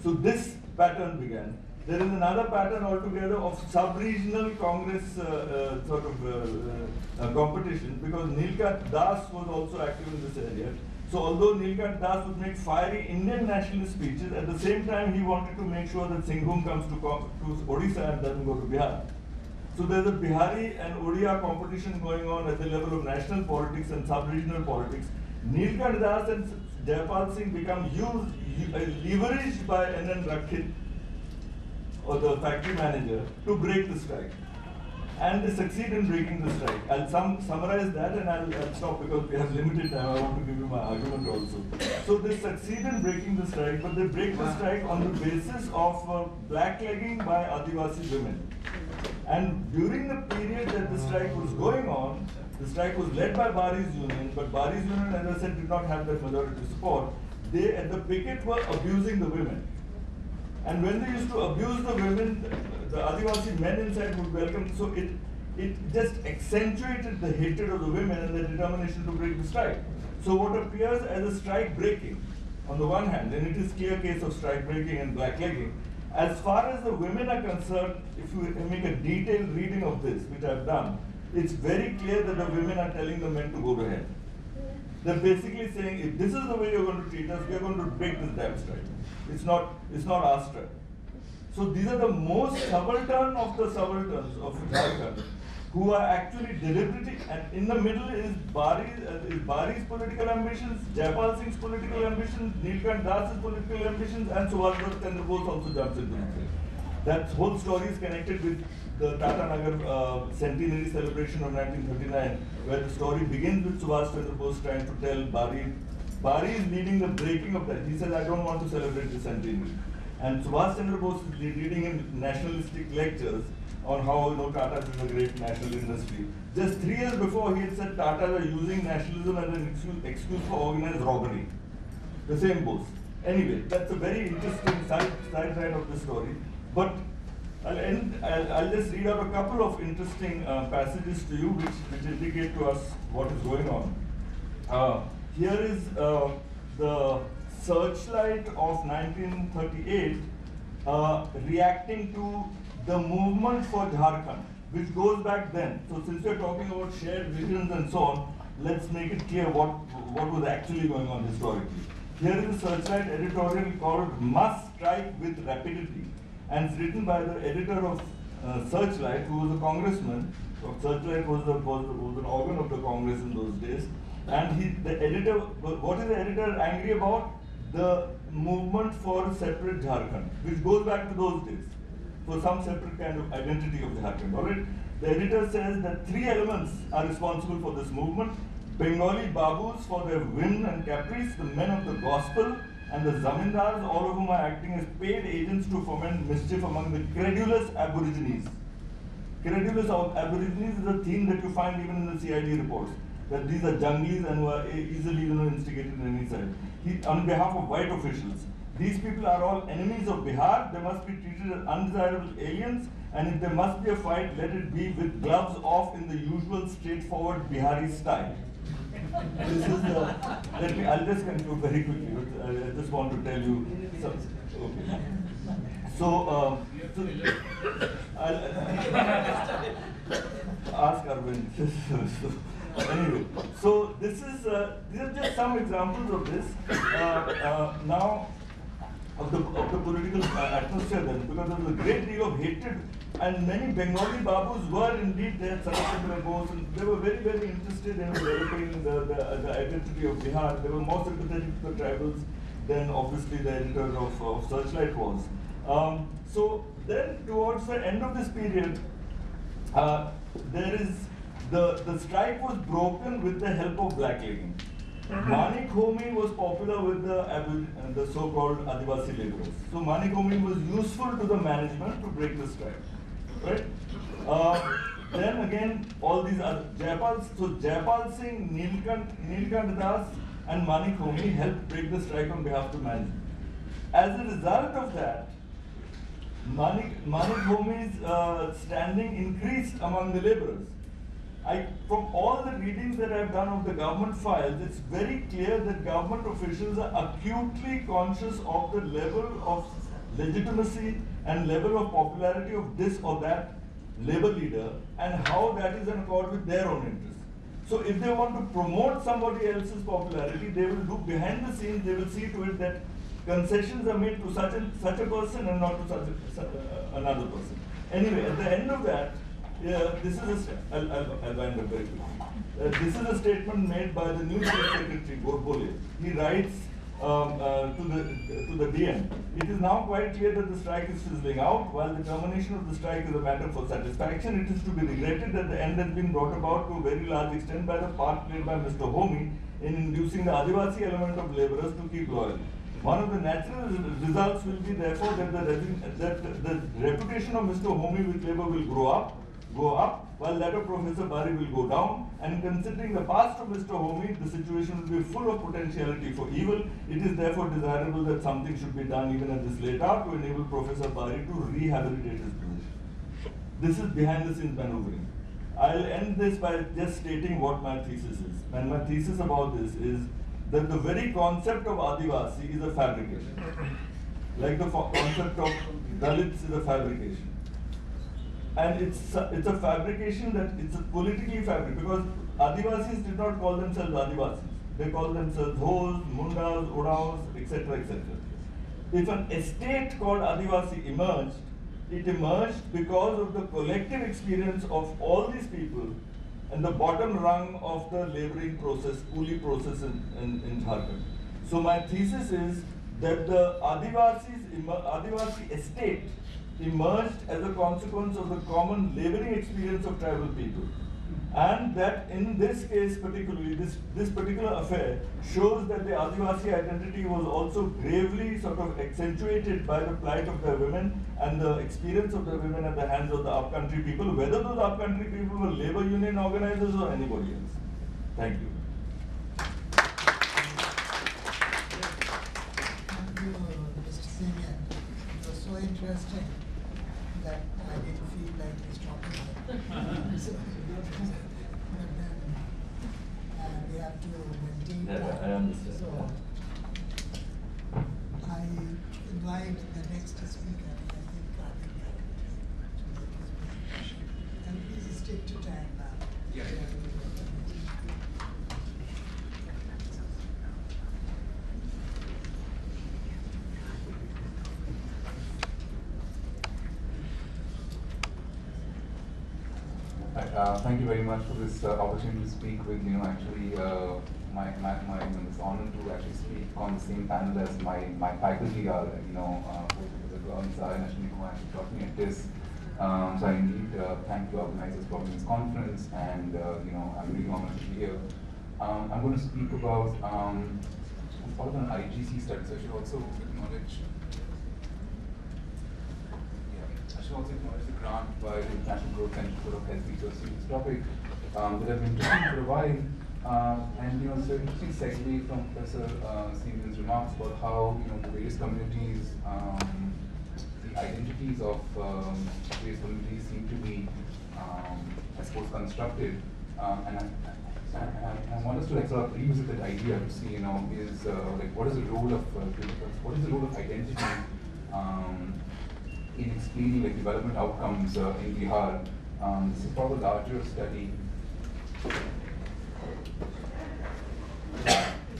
So this pattern began. There is another pattern altogether of sub-regional Congress competition, because Nilkant Das was also active in this area. So although Nilkant Das would make fiery Indian nationalist speeches, at the same time he wanted to make sure that Singhum comes to Odisha and doesn't go to Bihar. So there's a Bihari and Odia competition going on at the level of national politics and sub-regional politics. Nilkant Das and Jaipal Singh become leveraged by N.N. Rakit, or the factory manager, to break the strike. And they succeed in breaking the strike. I'll summarize that and I'll stop because we have limited time. I want to give you my argument also. So they succeed in breaking the strike, but they break the strike on the basis of blacklegging by Adivasi women. And during the period that the strike was going on, the strike was led by Bari's union, but Bari's union, as I said, did not have that majority support. They, at the picket, were abusing the women. And when they used to abuse the women, the Adivasi men inside would welcome. So it just accentuated the hatred of the women and the determination to break the strike. So what appears as a strike breaking, on the one hand, and it is clear case of strike breaking and blacklegging, as far as the women are concerned, if you make a detailed reading of this, which I've done, it's very clear that the women are telling the men to go to hell. They're basically saying, if this is the way you're going to treat us, we're going to break this damn strike. It's not our strike. So these are the most subaltern of the subalterns of Jharkhand, who are actually deliberately, and in the middle is Bari's political ambitions, Jaipal Singh's political ambitions, Nilkant Das's political ambitions, and Subhash Chandra Bose also jumps into it. That whole story is connected with the Tata Nagar centenary celebration of 1939, where the story begins with Subhash Chandra Bose trying to tell Bari. Bari is leading the breaking of that. He says, I don't want to celebrate the centenary. And Subhash Chandra Bose is leading in nationalistic lectures on how Tata is a great national industry. Just 3 years before, he had said Tata are using nationalism as an excuse for organized robbery. The same Bose. Anyway, that's a very interesting side of the story. But I'll just read out a couple of interesting passages to you which indicate to us what is going on. Here is the Searchlight of 1938 reacting to the movement for Jharkhand, which goes back then. So since we're talking about shared visions and so on, let's make it clear what was actually going on historically. Here is a Searchlight editorial called Must Strike with Rapidity, and it's written by the editor of Searchlight, who was a congressman. So Searchlight was an organ of the Congress in those days. And the editor, what is the editor angry about? The movement for a separate Jharkhand, which goes back to those days, for some separate kind of identity of Jharkhand. All right? The editor says that 3 elements are responsible for this movement: Bengali Babus for their whim and caprice, the men of the gospel, and the zamindars, all of whom are acting as paid agents to foment mischief among the credulous aborigines. Credulous aborigines is a theme that you find even in the CID reports, that these are junglis and who are easily instigated on any side. On behalf of white officials, these people are all enemies of Bihar. They must be treated as undesirable aliens, and if there must be a fight, let it be with gloves off in the usual straightforward Bihari style. This is I'll just conclude very quickly. I just want to tell you okay. So I'll ask Arvind. Anyway, so these are just some examples of this. Now, of the political atmosphere then, because there was a great deal of hatred, and many Bengali Babus were indeed there, Saraswati Bose, and they were very, very interested in developing the identity of Bihar. They were more sympathetic to the tribals than obviously the editor of Searchlight was. So then towards the end of this period, there is the strike was broken with the help of blacklegging. Manik Homi was popular with the so-called Adivasi laborers. So Manik Homi was useful to the management to break the strike, right? Then again, all these other Jaipal Singh, Nilkant Das, and Manik Homi helped break the strike on behalf of the management. As a result of that, Manik Homi's standing increased among the laborers. From all the readings that I've done of the government files, it's very clear that government officials are acutely conscious of the level of legitimacy and level of popularity of this or that labor leader and how that is in accord with their own interests. So if they want to promote somebody else's popularity, they will do behind the scenes, they will see to it that concessions are made to such a person and not to another person. Anyway, at the end of that, this is I'll wind up very quickly. This is a statement made by the new State Secretary, Gorbole. He writes to the DM. It is now quite clear that the strike is fizzling out. While the termination of the strike is a matter for satisfaction, it is to be regretted that the end has been brought about to a very large extent by the part played by Mr. Homi in inducing the Adivasi element of laborers to keep loyal. One of the natural results will be therefore that the reputation of Mr. Homi with labor will go up, while that of Professor Bari will go down. And considering the past of Mr. Homi, the situation will be full of potentiality for evil. It is therefore desirable that something should be done even at this late hour to enable Professor Bari to rehabilitate his position. This is behind the scenes maneuvering. I'll end this by just stating what my thesis is. And my thesis about this is that the very concept of Adivasi is a fabrication. Like the concept of Dalits is a fabrication. And it's a fabrication, that it's a politically fabric, because Adivasis did not call themselves Adivasis. They call themselves Hos, Mundas, Oraos, etc., etc. If an estate called Adivasi emerged, it emerged because of the collective experience of all these people and the bottom rung of the laboring process, coolie process in Jharkhand. So my thesis is that the Adivasi estate emerged as a consequence of the common laboring experience of tribal people. And that in this case particularly, this particular affair shows that the Adivasi identity was also gravely sort of accentuated by the plight of the women and the experience of the women at the hands of the upcountry people, whether those upcountry people were labor union organizers or anybody else. Thank you. Thank you, Mr. Senior. It was so interesting that I didn't feel like stopping it. So, but then we have to maintain Yeah, that. I understand. So, I invite the next speaker, I think, Karthik, to make his presentation. And please stick to time now. Yeah. Thank you very much for this opportunity to speak with actually this honor to actually speak on the same panel as my faculty are the girls are Ashwini Kumar and talking at this. So I indeed thank the organizers for this conference, and I'm really honored to be here. I'm going to speak about part of an IGC study, so I should also acknowledge. I should also acknowledge the grant by the International Growth Center for Health Research to this topic that I've been doing for a while. And it's an interesting segue from Professor Stevens' remarks about how the various communities, the identities of various communities seem to be, I suppose, constructed. And I want us to sort of revisit that idea to see, is what is the role of identity in explaining development outcomes in Bihar. This is part of a larger study.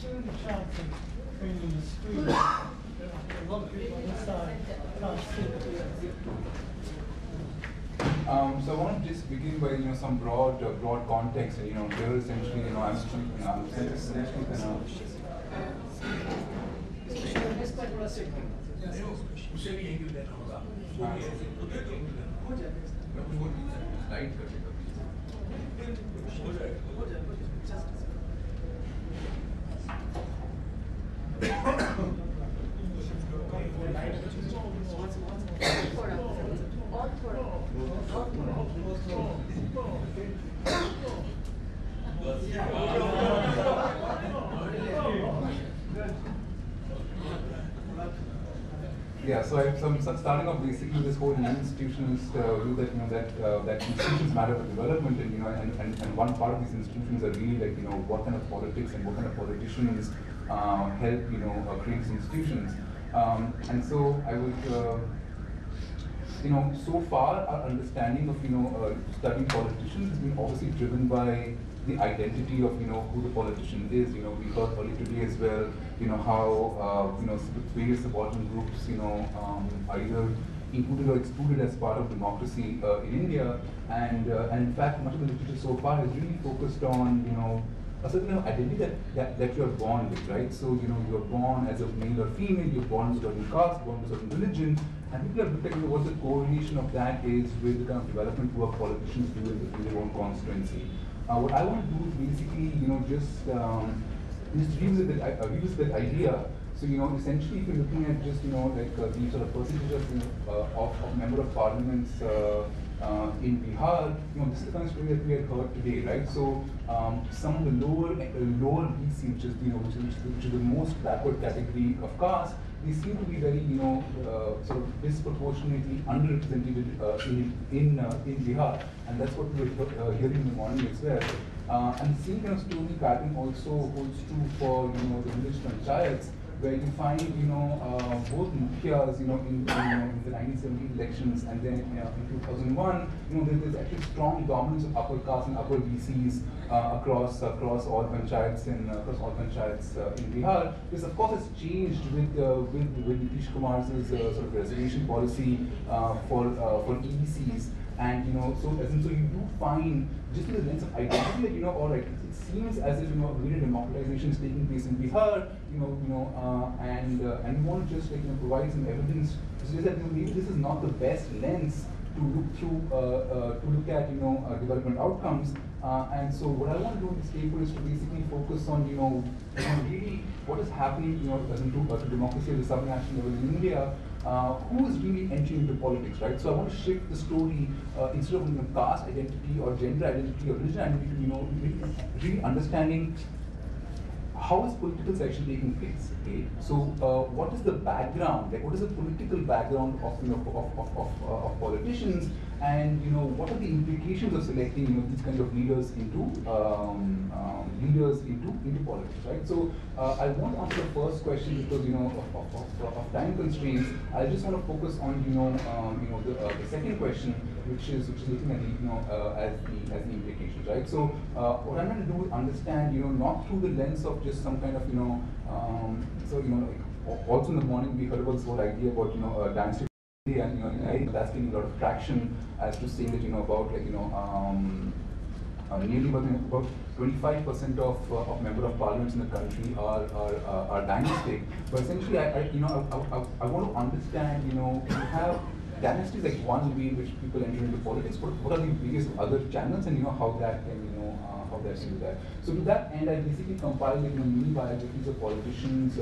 During the chance of bringing the screen, a lot of people on this side can't see it. So I want to just begin by some broad context. And here essentially I'm essentially kind of. Yeah, so I'm starting off basically this whole institutionalist view that institutions matter for development, and one part of these institutions are really what kind of politics and what kind of politicians help create these institutions, and so I would so far our understanding of studying politicians has been obviously driven by the identity of who the politician is. We heard earlier today as well how various subaltern groups are either included or excluded as part of democracy in India, and in fact much of the literature so far has really focused on a certain identity that you're born with, right? So you're born as a male or female, you're born with a certain caste, born with a certain religion, and people have looked at what the correlation of that is with the kind of development work politicians do in their own constituency. What I want to do is basically, just revisit that idea. So, essentially, if you're looking at just, the sort of percentages of member of parliaments in Bihar, this is the kind of story that we had heard today, right? So, some of the lower BC, which is the most backward category of caste, they seem to be very, sort of disproportionately underrepresented in Bihar, and that's what we were hearing in the morning as well. And the same kind of story pattern also holds true for the village panchayats, where you find, both mukhyas, in the 1970 elections, and then in 2001, there's actually strong dominance of upper caste and upper VCs across all panchayats in Bihar. This, of course, has changed with Nitish Kumar's sort of reservation policy for EDCs. And so you do find, just in the lens of identity, that all right, it seems as if greater democratization is taking place in Bihar, and we want to just provide some evidence to suggest that maybe this is not the best lens to look through, to look at development outcomes. And so what I want to do in this paper is to basically focus on really what is happening to democracy at the subnational level in India. Who is really entering into politics, right? So I want to shift the story instead of caste identity or gender identity or religion identity to really understanding how is political selection taking place. Okay? So what is the background? Like what is the political background of politicians, and what are the implications of selecting these kind of leaders into politics, right? So I won't answer the first question because of time constraints. I just want to focus on the second question, which is looking at as the implications, right? So what I'm going to do is understand not through the lens of just some kind of also in the morning we heard about this whole idea about dynasty. And that's getting a lot of traction as to saying that about nearly about 25% of member of parliaments in the country are dynastic. But essentially, I want to understand you have dynasties like one way in which people enter into politics. What are the various other channels, and how that can how that can do that. So to that end, I basically compiled mini biographies of politicians,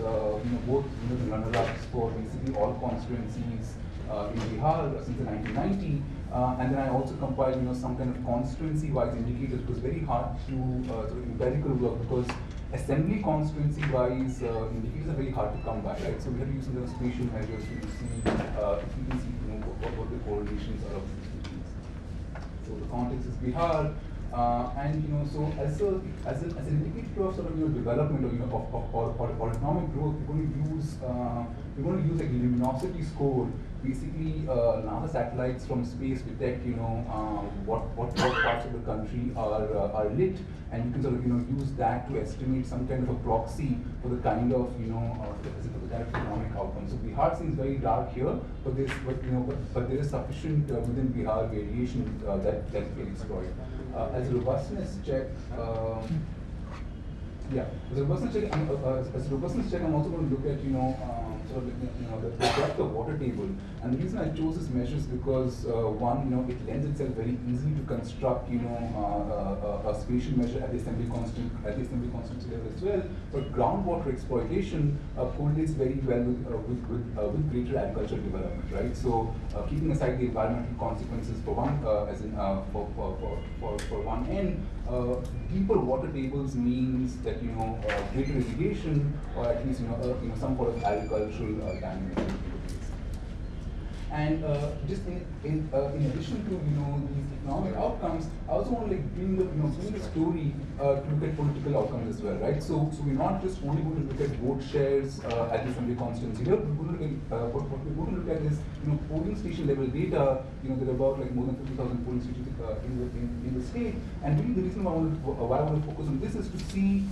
both the runners-ups for basically all constituencies in Bihar since the 1990, and then I also compiled some kind of constituency-wise indicators. It was very hard to sort of empirical work because assembly constituency-wise indicators are very hard to come by, right? So we have to use some spatial measures to see if you can see what the correlations are of these things. So the context is Bihar. And so as an indicator of sort of development or economic growth, we're going to use like luminosity score. Basically, NASA satellites from space detect what parts of the country are lit, and you can sort of use that to estimate some kind of a proxy for the kind of for the kind of economic outcome. So Bihar seems very dark here, but there is sufficient within Bihar variation that can be explored. As a robustness check, as a robustness check, I'm also going to look at sort of the depth of water table. And the reason I chose this measure is because one, it lends itself very easily to construct a spatial measure at the assembly constituency level as well. But groundwater exploitation correlates very well with greater agricultural development, right? So keeping aside the environmental consequences for one, as in for one end, deeper water tables means that greater irrigation, or at least some sort of agricultural damage. And just in addition to these economic outcomes, I also want to bring the story to look at political outcomes as well, right? So we're not just only going to look at vote shares at the assembly constituency. Here we're going to look at what we're going to look at is polling station level data. There are about more than 50,000 polling stations in the state. And really the reason why I want to focus on this is to see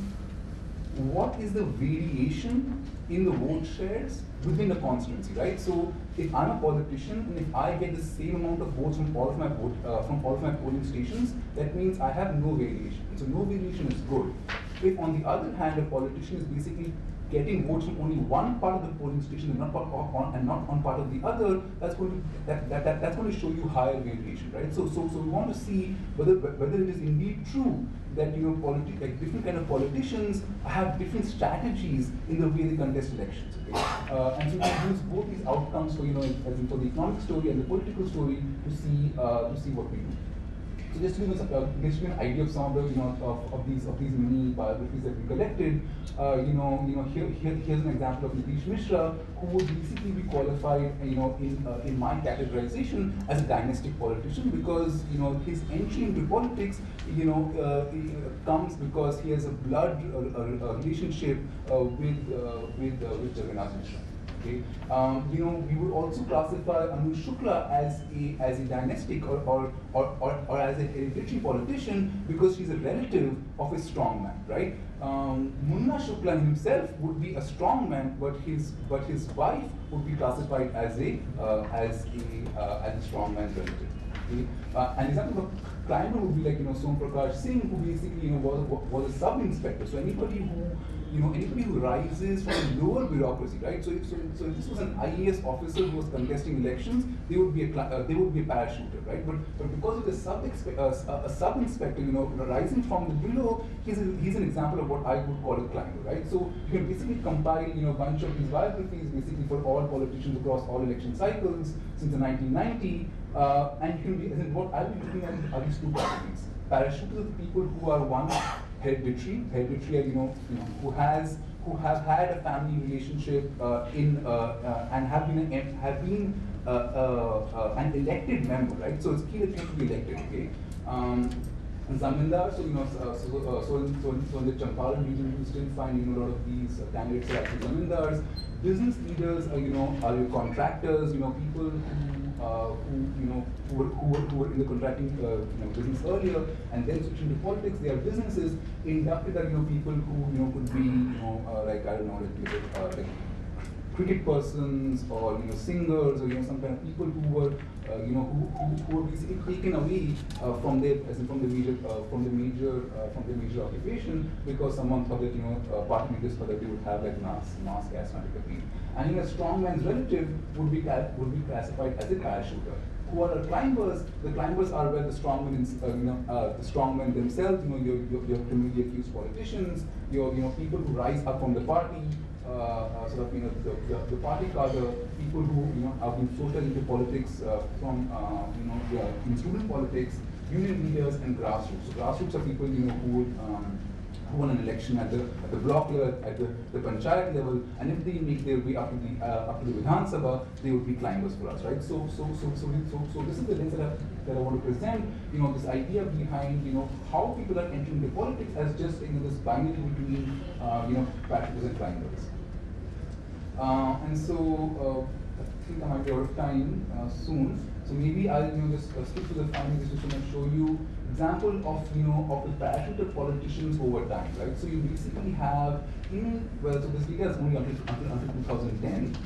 what is the variation in the vote shares within the constituency, right? So if I'm a politician and if I get the same amount of votes from all of my polling stations, that means I have no variation. So no variation is good. If on the other hand, a politician is basically getting votes from only one part of the polling station and not on part of the other, that's going to show you higher variation, right? So we want to see whether it is indeed true that different kind of politicians have different strategies in the way they contest elections. Okay? And so we use both these outcomes for for the economic story and the political story to see what we do. So just to give you an idea of some of the of these mini biographies that we collected, here's an example of Nitish Mishra, who would basically be qualified, in my categorization as a dynastic politician, because his entry into politics, comes because he has a blood relationship with Jagannath Mishra. Okay. We would also classify Anu Shukla as a dynastic or as a hereditary politician because she's a relative of a strongman, right? Munna Shukla himself would be a strongman, but his wife would be classified as a strongman's relative. Okay. An example of a climber would be like Som Prakash Singh, who basically was a sub-inspector. So anybody who rises from a lower bureaucracy, right? So if this was an IAS officer who was contesting elections, they would be a parachuter, right? But because of a sub-inspector, rising from the below, he's an example of what I would call a climber, right? So you can basically compile a bunch of these biographies basically for all politicians across all election cycles since the 1990. And you can be, what I'll be looking at are these two categories. Parachuters are the people who are one, hereditary are, who have had a family relationship and have been an elected member, right? So it's key that you have to be elected, okay? Zamindar, so in the Champaran region, you still find a lot of these candidates are actually zamindars. Business leaders are are your contractors, people who were in the contracting business earlier and then switched into politics. They are businesses. Inducted are people who could be like I don't know like cricket persons or singers or some kind of people who were who were basically taken away from their from the major occupation because someone thought that party leaders thought that they would have like mass charismatic appeal. And a strongman's relative would be classified as a parachuter. Who are climbers? The climbers are where the strongmen, the strongmen themselves, your criminally accused politicians, your people who rise up from the party, the party cadre, people who have been floated into politics from in student politics, union leaders, and grassroots. So grassroots are people who would who won an election at the block level, at the panchayat level, and if they make their way up to the Vidhan Sabha, they would be climbers for us, right? So this is the lens that I want to present. This idea behind how people are entering the politics as just this binary between parachuters and climbers. And so I think I might be out of time soon. So maybe I'll just skip to the final just to show you example of of the parachuter politicians over time, right? So you basically have so this data is only until 2010,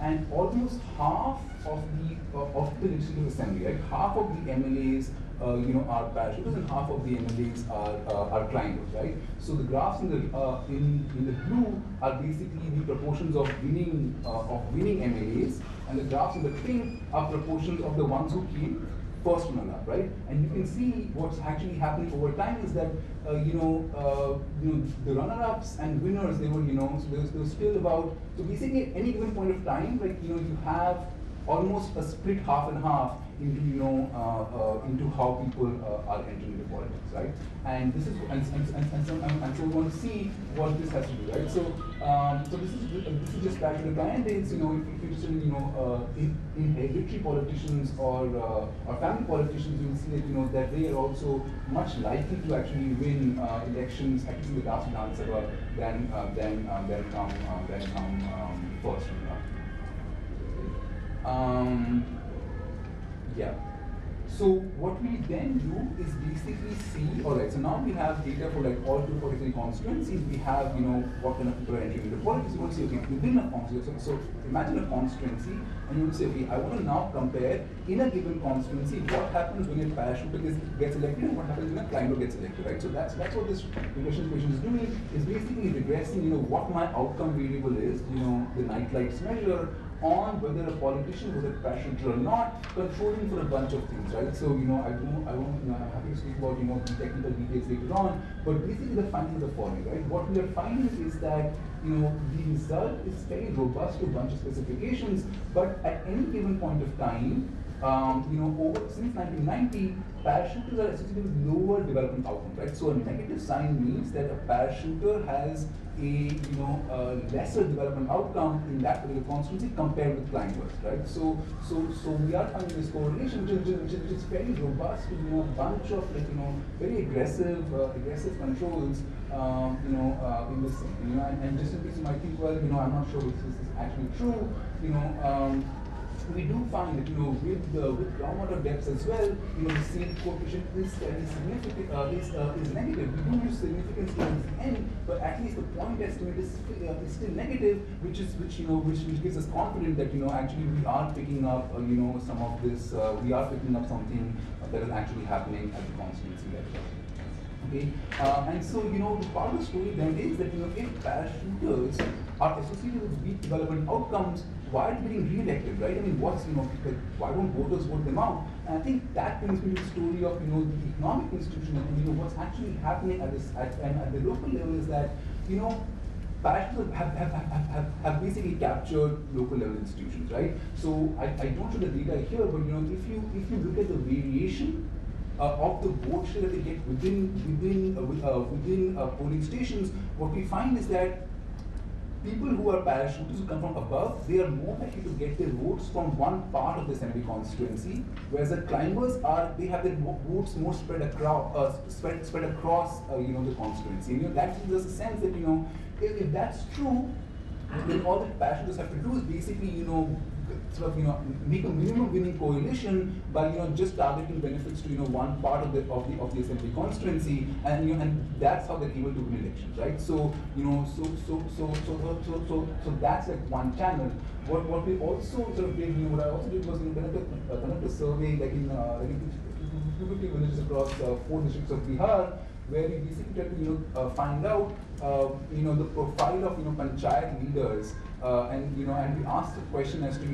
and almost half of the legislative assembly, right? Half of the MLAs are parachuters and half of the MLAs are climbers, right? So the graphs in the blue are basically the proportions of winning MLAs, and the graphs in the pink are proportions of the ones who came first runner-up, right? And you can see what's actually happening over time is that the runner-ups and winners, they were so there was still about, so basically at any given point of time, like you have almost a split half and half into how people are entering the politics, right? And this is so we want to see what this has to do, right? So so this is just parachuter candidates. If you're interested in hereditary politicians or family politicians, you will see that that they are also much likely to actually win elections actually with last Vidhan Sabha than come first. Yeah. So what we then do is basically see, all right, so now we have data for like all 243 constituencies. We have, what kind of people are entering into politics. You want to see, okay, within a constituency. So imagine a constituency, and you want to say, okay, I want to now compare in a given constituency what happens when a parachuter gets elected and what happens when a climber gets elected, right? So that's what this regression equation is doing. Is basically regressing, what my outcome variable is, the night lights measure, on whether a politician was a parachuter or not, controlling for a bunch of things, right? So, I'm happy to speak about, the technical details later on, but basically the findings are the following, right? What we are finding is that, the result is very robust to a bunch of specifications, but at any given point of time, since 1990, parachuters are associated with lower development outcomes, right? So a negative sign means that a parachuter has a lesser development outcome in that particular constituency compared with climbers, right? So we are finding this correlation, which is fairly robust with a bunch of very aggressive controls, in this, and just in case you might think, well, I'm not sure if this is actually true, we do find that with groundwater depths as well, the seal coefficient is fairly significant, is negative. We do use significance towards the end, but at least the point estimate is still negative, which gives us confidence that actually we are picking up some of this, we are picking up something that is actually happening at the constituency level. Okay, and so the part of the story then is that if parachuters are associated with weak development outcomes, why are they getting re-elected, right? I mean, why don't voters vote them out? And I think that brings me to the story of the economic institution and what's actually happening at the local level is that parachuters have basically captured local level institutions, right? So I don't show the data here, but if you look at the variation of the vote share that they get within polling stations, what we find is that people who are parachuters who come from above, they are more likely to get their votes from one part of the assembly constituency, whereas the climbers they have their votes more spread across the constituency. That gives us a sense that if that's true, then all that parachuters have to do is basically make a minimum winning coalition by just targeting benefits to one part of the assembly constituency, and that's how they're able to win elections, right? So so that's like one channel. What we also did, what I also did was conduct a survey like in 250 villages across 4 districts of Bihar, where we basically tried to find out the profile of panchayat leaders, and we asked the question as to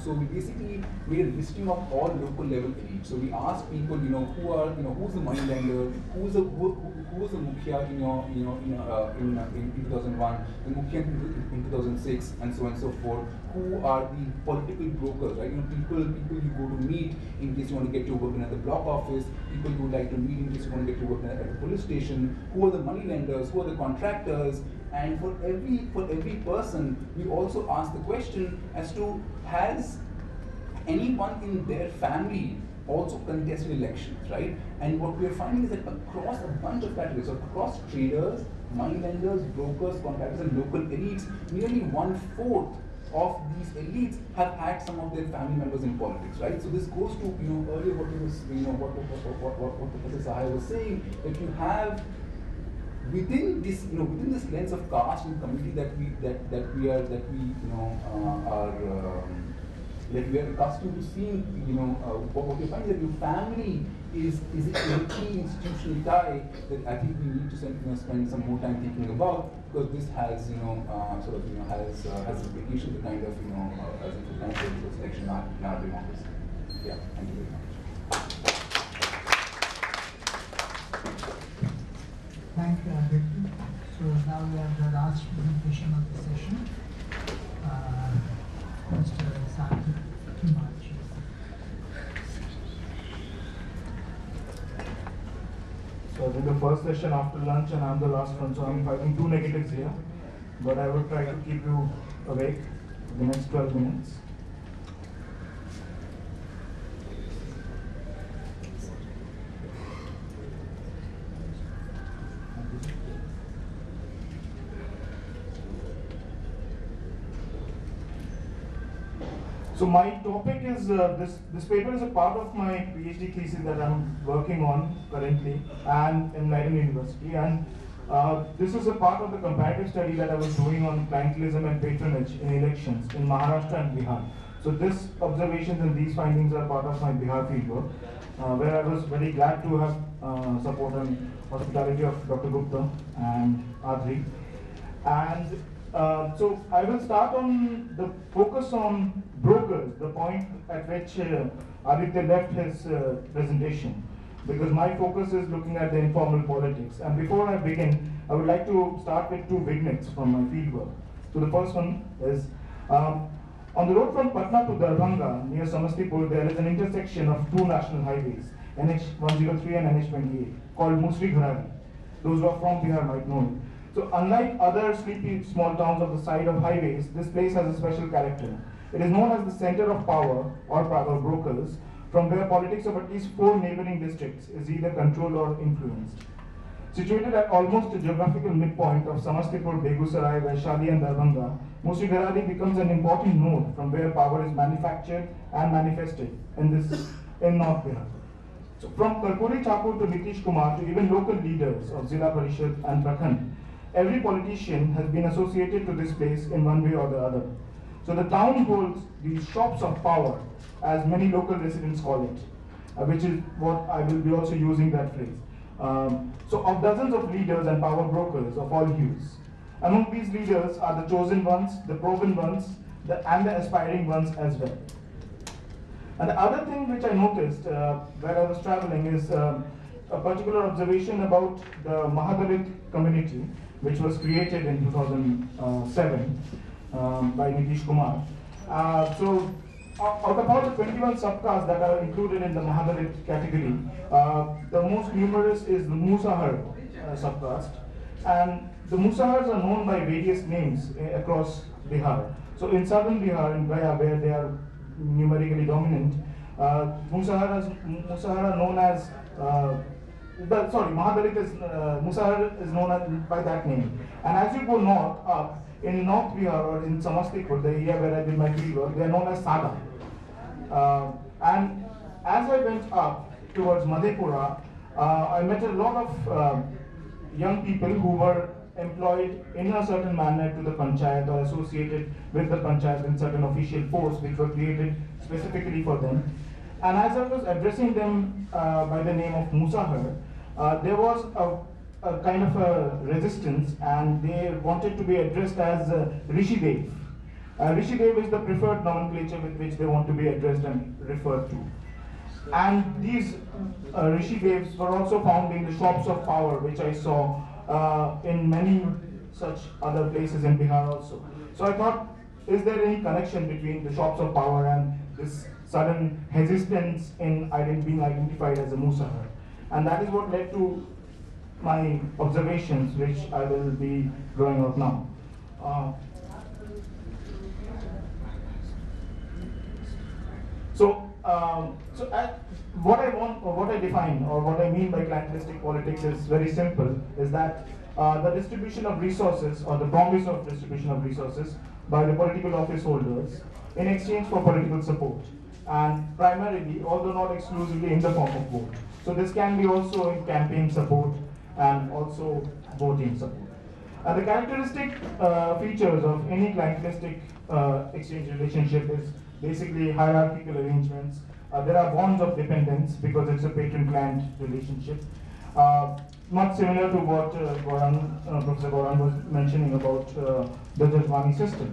so we basically made a listing of all local level elites. So we asked people who's the money lender, who's the mukhia in 2001, the mukhia in 2006, and so on and so forth. Who are the political brokers, right? People you go to meet in case you want to get your work done at the block office, people you would like to meet in case you want to get your work done at the police station, who are the money lenders, who are the contractors, and for every person, we also ask the question as to, has anyone in their family also contested elections, right? And what we are finding is that across a bunch of categories, so across traders, money lenders, brokers, contractors, and local elites, nearly 1/4 of these elites have had some of their family members in politics, right? So this goes to earlier what Professor Sahai was saying, that you have within this lens of caste and community that we are accustomed to seeing, what we find is that your family is a key institutional tie that I think we need to spend some more time thinking about, because this has has implications the kind of as a kind of selection in our democracy. Yeah, thank you very much. Thank you, Aditya. So now we have the last presentation of the session. Mr. Saket Kimachi. So this is the first session after lunch and I'm the last one, so I'm fighting 2 negatives here. But I will try to keep you awake for the next 12 minutes. So my topic is, this paper is a part of my PhD thesis that I'm working on currently and in Leiden University, and this is a part of the comparative study that I was doing on clientelism and patronage in elections in Maharashtra and Bihar. So these observations and these findings are part of my Bihar fieldwork, where I was very glad to have support and hospitality of Dr. Gupta and Adri. And so I will start on the focus on brokers, the point at which Aditya left his presentation, because my focus is looking at the informal politics. And before I begin, I would like to start with 2 vignettes from my fieldwork. So the first one is, on the road from Patna to Darbhanga, near Samastipur, there is an intersection of 2 national highways. NH103 and NH28, called Musri Gharari. Those who are from Bihar might know it. So unlike other sleepy small towns of the side of highways, this place has a special character. It is known as the center of power or power brokers, from where politics of at least 4 neighboring districts is either controlled or influenced. Situated at almost the geographical midpoint of Samastipur, Begusarai, Vaishali and Darbhanga, Musri Gharari becomes an important node from where power is manufactured and manifested in North Bihar. So from Karpuri Thakur to Nitish Kumar to even local leaders of Zilla Parishad and Prakhand, every politician has been associated to this place in one way or the other. So the town holds these shops of power, as many local residents call it, which is what I will be also using that phrase. So of dozens of leaders and power brokers of all hues. Among these leaders are the chosen ones, the proven ones, and the aspiring ones as well. And the other thing which I noticed where I was traveling is a particular observation about the Mahadalit community, which was created in 2007 by Nitish Kumar. So out of all the 21 subcastes that are included in the Mahadalit category, the most numerous is the Musahar subcaste. And the Musahars are known by various names across Bihar. So in southern Bihar, in Gaya, where they are numerically dominant, Musahar are known as, Mahadalit is, Musahar is known as, by that name. And as you go north, up, in North Bihar or in Samastipur, the area where I did my fieldwork, they are known as Sada. And as I went up towards Madhepura, I met a lot of young people who were employed in a certain manner to the panchayat or associated with the panchayat in certain official posts which were created specifically for them. And as I was addressing them by the name of Musahar, there was a kind of a resistance, and they wanted to be addressed as Rishi Dev. Rishi Dev is the preferred nomenclature with which they want to be addressed and referred to. And these Rishi Devs were also found in the shops of power, which I saw in many such other places in Bihar also. So I thought, is there any connection between the shops of power and this sudden resistance in being identified as a Musahar? And that is what led to my observations, which I will be drawing out now. What I want, or what I define, or what I mean by clientelistic politics is very simple, is that the distribution of resources, or the promise of distribution of resources by the political office holders in exchange for political support, and primarily, although not exclusively, in the form of vote. So this can be also in campaign support and also voting support. The characteristic features of any clientelistic exchange relationship is basically hierarchical arrangements. There are bonds of dependence because it's a patron-client relationship. Much similar to what Professor Gaurang was mentioning about the Jajmani system.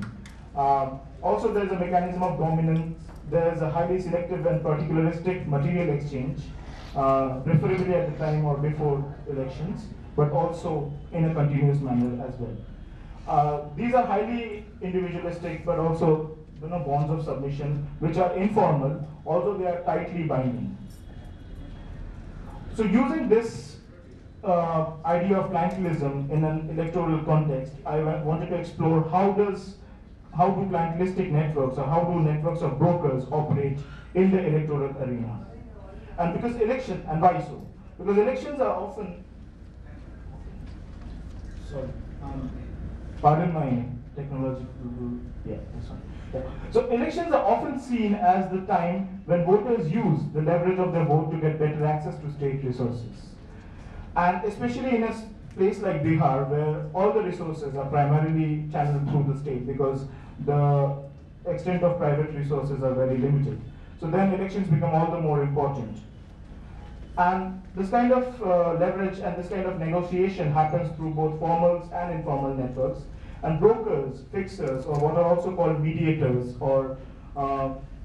Also, there's a mechanism of dominance. There's a highly selective and particularistic material exchange, preferably at the time or before elections, but also in a continuous manner as well. These are highly individualistic, but also bonds of submission, which are informal, although they are tightly binding. So using this idea of clientelism in an electoral context, I wanted to explore how do clientelistic networks, or how do networks of brokers operate in the electoral arena. And because why so? Because elections are often, pardon my technological, this one. So elections are often seen as the time when voters use the leverage of their vote to get better access to state resources. And especially in a place like Bihar, where all the resources are primarily channeled through the state because the extent of private resources are very limited. So then elections become all the more important. And this kind of leverage and this kind of negotiation happens through both formal and informal networks. And brokers, fixers, or what are also called mediators, or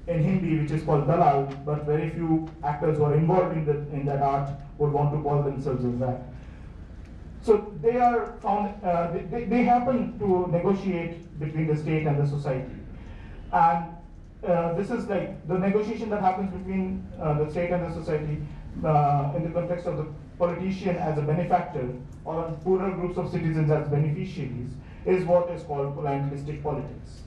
in Hindi, which is called dalal, but very few actors who are involved in that art would want to call themselves as that. So they are found, they happen to negotiate between the state and the society. And this is like the negotiation that happens between the state and the society. in the context of the politician as a benefactor or on poorer groups of citizens as beneficiaries is what is called clientelistic politics.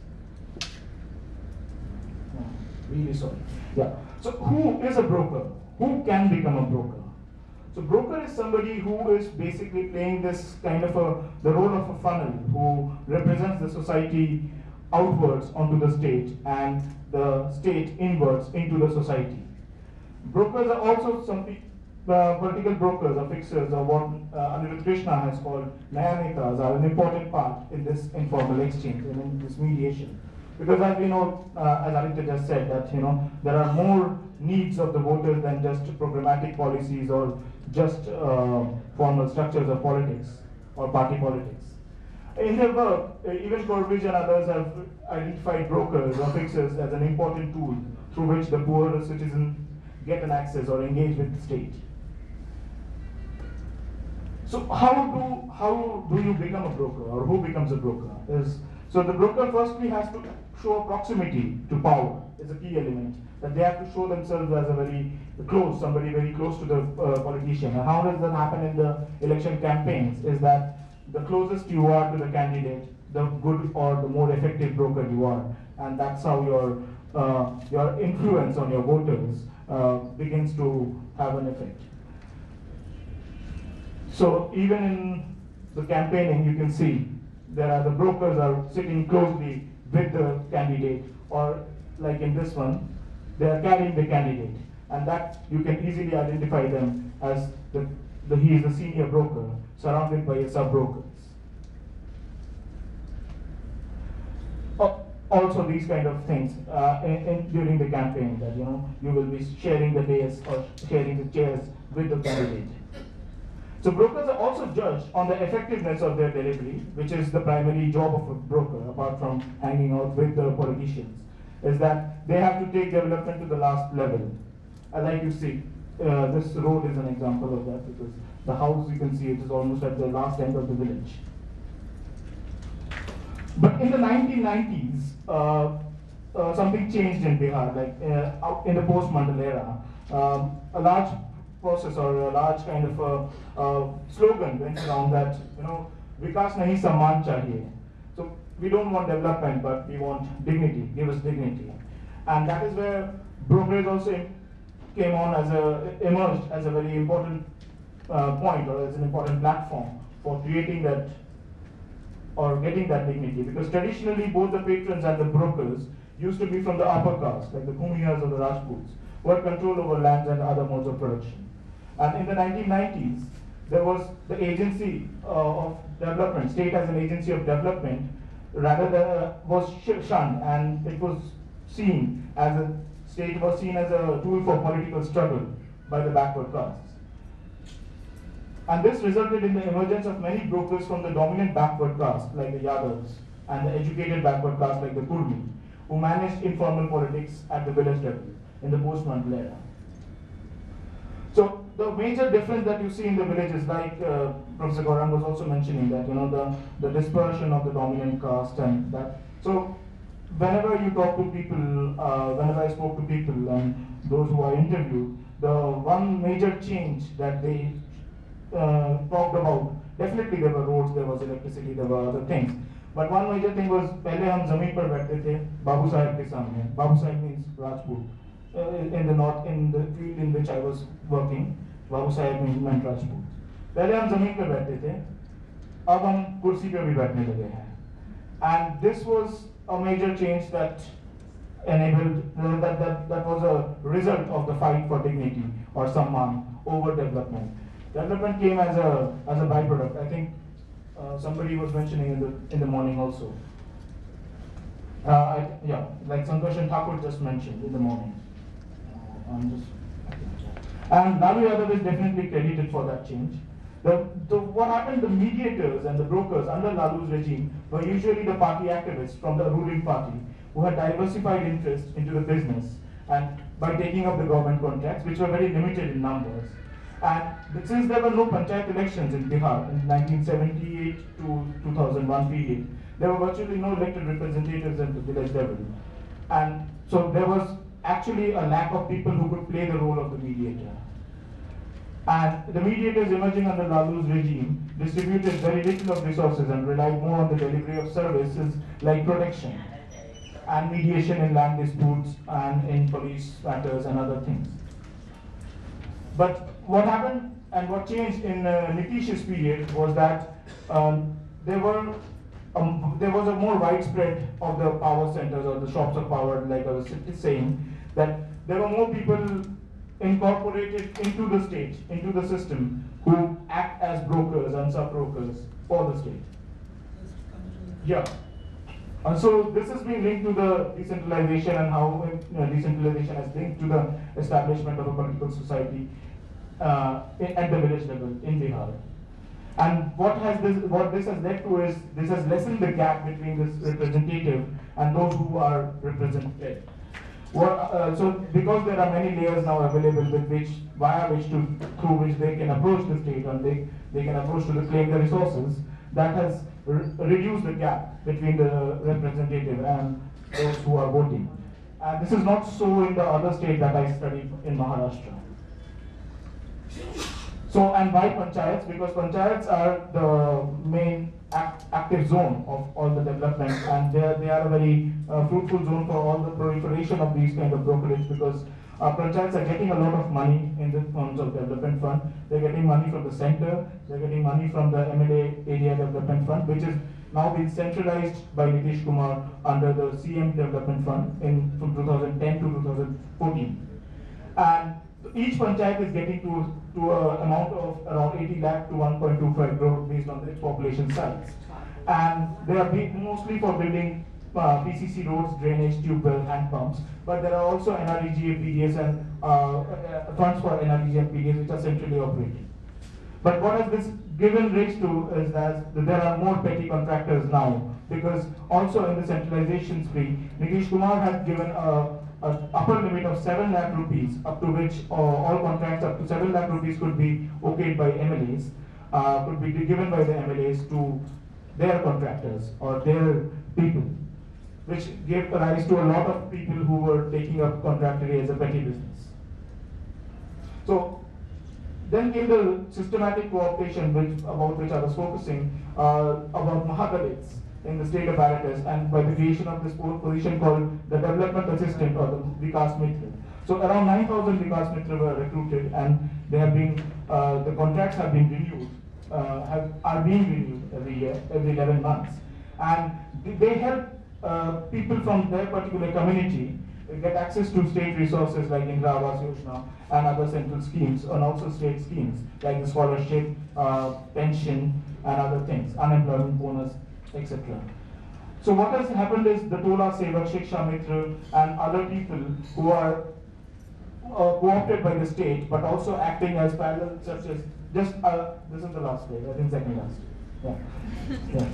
Really sorry. Yeah. So who is a broker? Who can become a broker? So broker is somebody who is basically playing this kind of the role of a funnel, who represents the society outwards onto the state and the state inwards into the society. Brokers are also some political brokers or fixers, or what Anirudh Krishna has called Nyanetas, are an important part in this informal exchange and in this mediation. Because as we know, as Aditya just said, that there are more needs of the voters than just programmatic policies or just formal structures of politics or party politics. In their work, even Corbridge and others have identified brokers or fixers as an important tool through which the poorer citizens get an access or engage with the state. So how do you become a broker, or who becomes a broker? So the broker firstly has to show a proximity to power is a key element, that they have to show themselves as somebody very close to the politician. And how does that happen in the election campaigns is that the closest you are to the candidate, the good or the more effective broker you are, and that's how your influence on your voters begins to have an effect. So even in the campaigning, you can see the brokers are sitting closely with the candidate, or like in this one, they are carrying the candidate, and that you can easily identify them as he is the senior broker surrounded by his sub-brokers. Also these kind of things during the campaign, that you will be sharing the days or sharing the chairs with the candidate. So brokers are also judged on the effectiveness of their delivery, which is the primary job of a broker, apart from hanging out with the politicians, is that they have to take development to the last level. Like you see, this road is an example of that, because the house, you can see, it is almost at the last end of the village. But in the 1990s, something changed in Bihar, like in the post-Mandal era. A large process or a large kind of slogan went around that, Vikas nahi samman chahiye. So we don't want development, but we want dignity, give us dignity. And that is where brokerage also emerged as a very important point, or as an important platform for creating that or getting that dignity. Because traditionally both the patrons and the brokers used to be from the upper caste, like the Bhumihars or the Rajputs, who had control over lands and other modes of production. And in the 1990s, there was the agency of development, state as an agency of development, was shunned, and it was seen as a tool for political struggle by the backward castes. And this resulted in the emergence of many brokers from the dominant backward caste, like the Yadavs, and the educated backward caste, like the Kurmi, who managed informal politics at the village level in the post-Mandal era. So the major difference that you see in the villages, like Professor Gaurang was also mentioning, that the dispersion of the dominant caste and that. So whenever you talk to people, whenever I spoke to people and those who I interviewed, the one major change that they talked about, definitely there were roads, there was electricity, there were other things. But one major thing was, पहले हम जमीन पर बैठते थे बाबू साहब के सामने. बाबू साहब means Rajput. In the north, in the field in which I was working, बाबू साहब meant Rajput. पहले हम जमीन पर बैठते थे, अब हम कुर्सी पर भी बैठने लगे हैं. And this was a major change that enabled, that was a result of the fight for dignity or samman over development. Development came as a byproduct. I think somebody was mentioning in the morning also. Like Sankarshan Thakur just mentioned in the morning. And Lalu Yadav is definitely credited for that change. What happened, the mediators and the brokers under Lalu's regime were usually the party activists from the ruling party who had diversified interest into the business, and by taking up the government contracts, which were very limited in numbers. And since there were no panchayat elections in Bihar in 1978 to 2001 period, there were virtually no elected representatives at the village level. And so there was actually a lack of people who could play the role of the mediator. And the mediators emerging under Lalu's regime distributed very little of resources and relied more on the delivery of services like protection and mediation in land disputes and in police matters and other things. But what happened and what changed in Nitish's period was that there was a more widespread of the power centers or the shops of power, like I was saying, that there were more people incorporated into the state, into the system, who act as brokers and sub-brokers for the state. Yeah. And so this has been linked to the decentralization and how decentralization has linked to the establishment of a political society at the village level in Bihar. And what this has led to is this has lessened the gap between this representative and those who are represented. So because there are many layers now available through which they can approach the state and they can approach to claim the resources, that has reduced the gap between the representative and those who are voting. And this is not so in the other state that I studied in Maharashtra. So, and why panchayats? Because panchayats are the main active zone of all the development, and they are a very fruitful zone for all the proliferation of these kind of brokerage, because panchayats are getting a lot of money in the terms of development fund. They're getting money from the center, they're getting money from the MLA area development fund, which is now being centralized by Nitish Kumar under the CM development fund from 2010 to 2014. And each panchayat is getting to an amount of around 80 lakh to 1.25 crore based on its population size. And they are mostly for building PCC roads, drainage, tube well, hand pumps. But there are also NREGA, PDS and funds for NREGA and PDS which are centrally operating. But what has this given rise to is that there are more petty contractors now, because also in the centralization spree, Nitish Kumar has given an upper limit of 7 lakh rupees, up to which all contracts up to 7 lakh rupees could be okayed by MLAs, could be given by the MLAs to their contractors or their people, which gave rise to a lot of people who were taking up contractory as a petty business. So then came the systematic co-optation about which I was focusing, about Mahadalits in the state apparatus, and by the creation of this position called the Development Assistant or the Vikas Mitra. So around 9,000 Vikas Mitra were recruited, and they have been, the contracts have been renewed, are being renewed every year, every 11 months. And they help people from their particular community get access to state resources like Indra Awas Yojana and other central schemes, and also state schemes like the scholarship, pension, and other things, unemployment bonus, etc. So what has happened is the Tola Sevak, Shiksha Mitra, and other people who are co-opted by the state, but also acting as parallel, such as this is the last slide, I think second last. Yeah.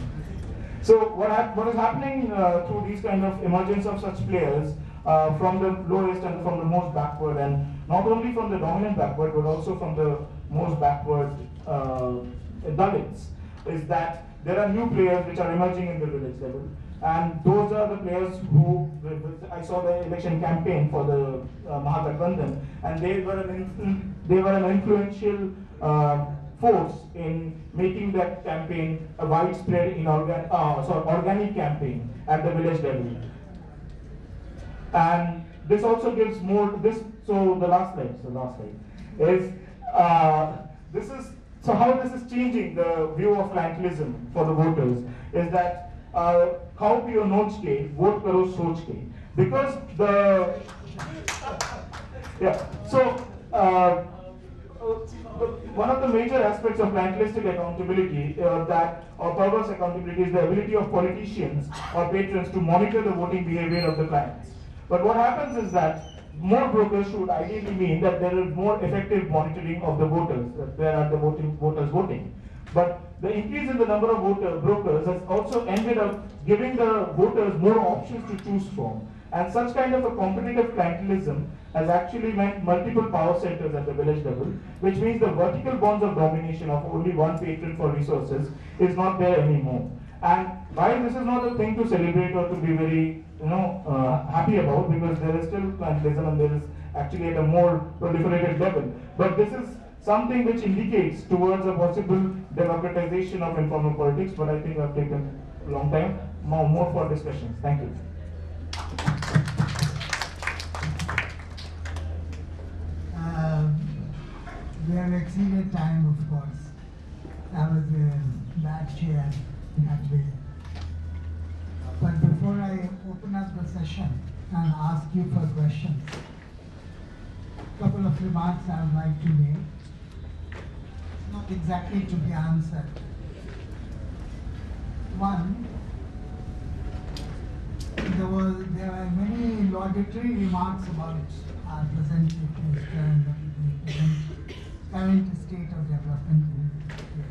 So what is happening through these kind of emergence of such players from the lowest and from the most backward, and not only from the dominant backward, but also from the most backward Dalits, is that there are new players which are emerging in the village level, and those are the players who, I saw the election campaign for the Mahagathbandhan, and they were an influential force in making that campaign a widespread organic campaign at the village level. And this also gives more, so the last slide is, so how this is changing the view of clientelism for the voters is that, khao piyo noch ke, vote karo soch ke. Because one of the major aspects of clientelistic accountability or perverse accountability is the ability of politicians or patrons to monitor the voting behavior of the clients. But what happens is that more brokers should ideally mean that there is more effective monitoring of the voters, that there are the voters voting. But the increase in the number of brokers has also ended up giving the voters more options to choose from. And such kind of a competitive clientelism has actually meant multiple power centers at the village level, which means the vertical bonds of domination of only one patron for resources is not there anymore. And while this is not a thing to celebrate or to be very happy about, because there is still clientelism and there is actually at a more proliferated level, but this is something which indicates towards a possible democratization of informal politics, but I think I've taken a long time. More for discussions. Thank you. We have exceeded time, of course. I was a bad chair that way. But before I open up the session and ask you for questions, a couple of remarks I would like to make, not exactly to be answered. One, there were many laudatory remarks about our present minister and the current state of development in India.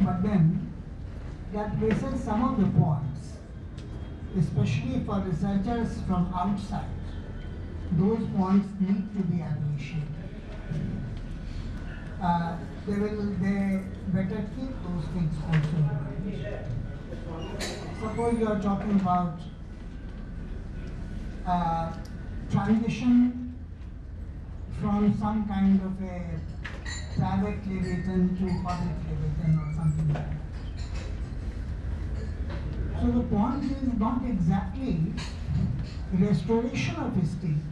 But then, that raises some of the points, especially for researchers from outside. Those points need to be appreciated. They better keep those things also in mind. Suppose you are talking about transition from some kind of a private leviathan to public leviathan or something like that. So the point is not exactly restoration of a state,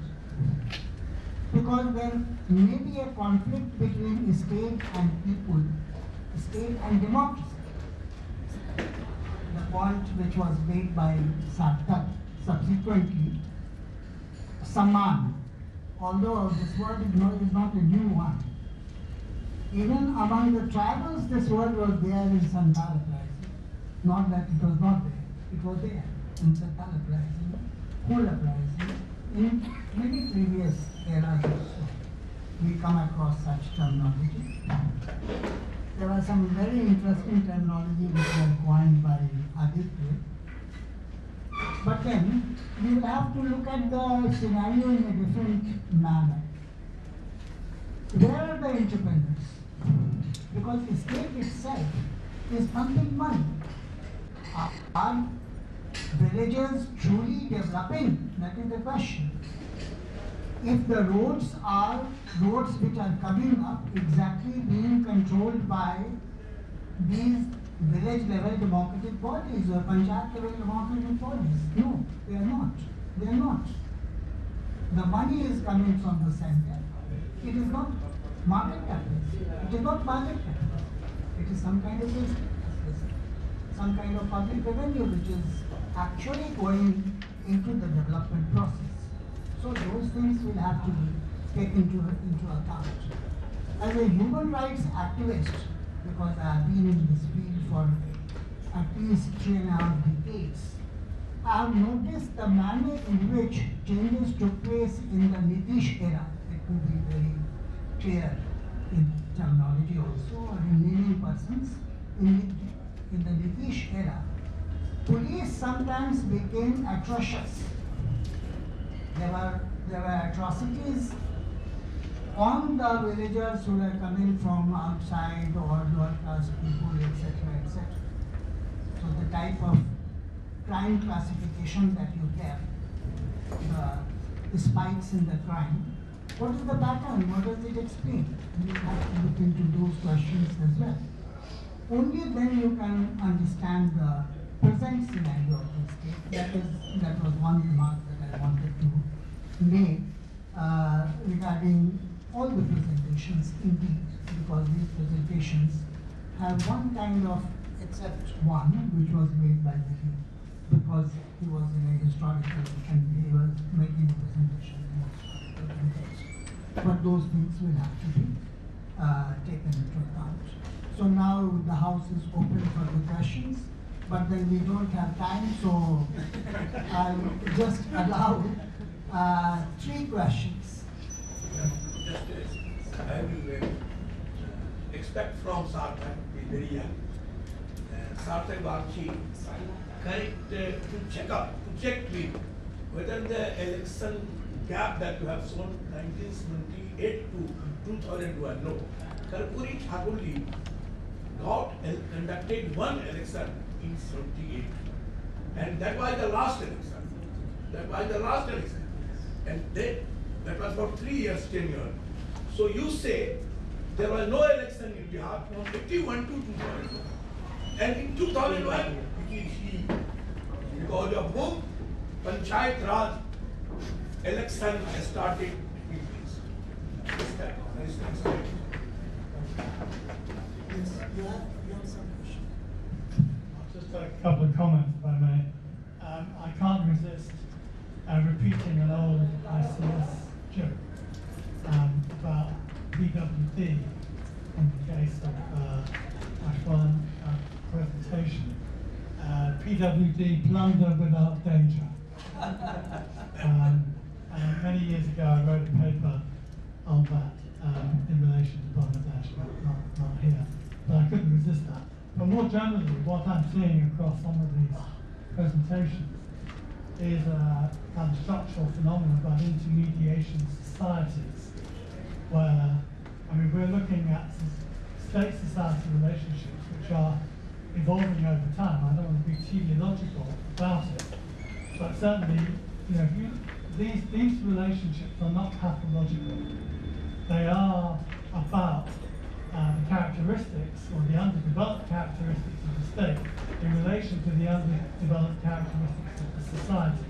because there may be a conflict between state and people, state and democracy. The point which was made by Sartak subsequently, Samman, although this word is not a new one. Even among the tribals, this word was there in Santhal uprising. Not that it was not there, it was there in Santhal uprising, Hul uprising, in many previous eras also. We come across such terminology. There was some very interesting terminology which was coined by Aditya. But then, we will have to look at the scenario in a different manner. Where are the entrepreneurs? Because the state itself is pumping money. Are villages truly developing? That is the question. If the roads are roads which are coming up exactly being controlled by these village level democratic bodies or panchayat level democratic bodies, no, they are not. They are not. The money is coming from the center. It is not market capital. It is not market capital. It is some kind of business, some kind of public revenue which is actually going into the development process. So those things will have to be taken into account. As a human rights activist, because I have been in this field for at least 3.5 decades, I have noticed the manner in which changes took place in the Nitish era. It could be very clear in terminology also, or in naming persons. In the Nitish era, police sometimes became atrocious. There were atrocities on the villagers who were coming from outside or lower class people, etc., etc. So the type of crime classification that you get, the spikes in the crime, what is the pattern? What does it explain? You have to look into those questions as well. Only then you can understand the present scenario of the state. That was one remark that I wanted to make regarding all the presentations indeed, because these presentations have one kind of, except one, which was made by Vicky, because he was in a historical and he was making a presentation in a historical context. But those things will have to be taken into account. So now the house is open for the questions, but then we don't have time, so I'll just allow 3 questions. I will expect from Sartak, be very young. Sartak Bakshi, correct to check with whether the election gap that you have shown 1978 to 2001, no. Karpuri Thakurji conducted one election in 78, and that was the last election. And that was for 3 years tenure. So you say there was no election in Bihar from 81 to 2001. And in 2001, it is he. Because of whom Panchayat Raj election started in this. This time. You have some question. Just a couple of comments, if I may. I can't resist repeating an old ICS joke about PWD in the case of Ashwan presentation. PWD, plunder without danger. And many years ago I wrote a paper on that in relation to Bangladesh, not here. But I couldn't resist that. But more generally, what I'm seeing across some of these presentations is a kind of structural phenomenon about intermediation societies, where, I mean, we're looking at state-society relationships which are evolving over time. I don't want to be teleological about it, but certainly, you know, these relationships are not pathological. They are about the characteristics or the underdeveloped characteristics of the state in relation to the underdeveloped characteristics of the society.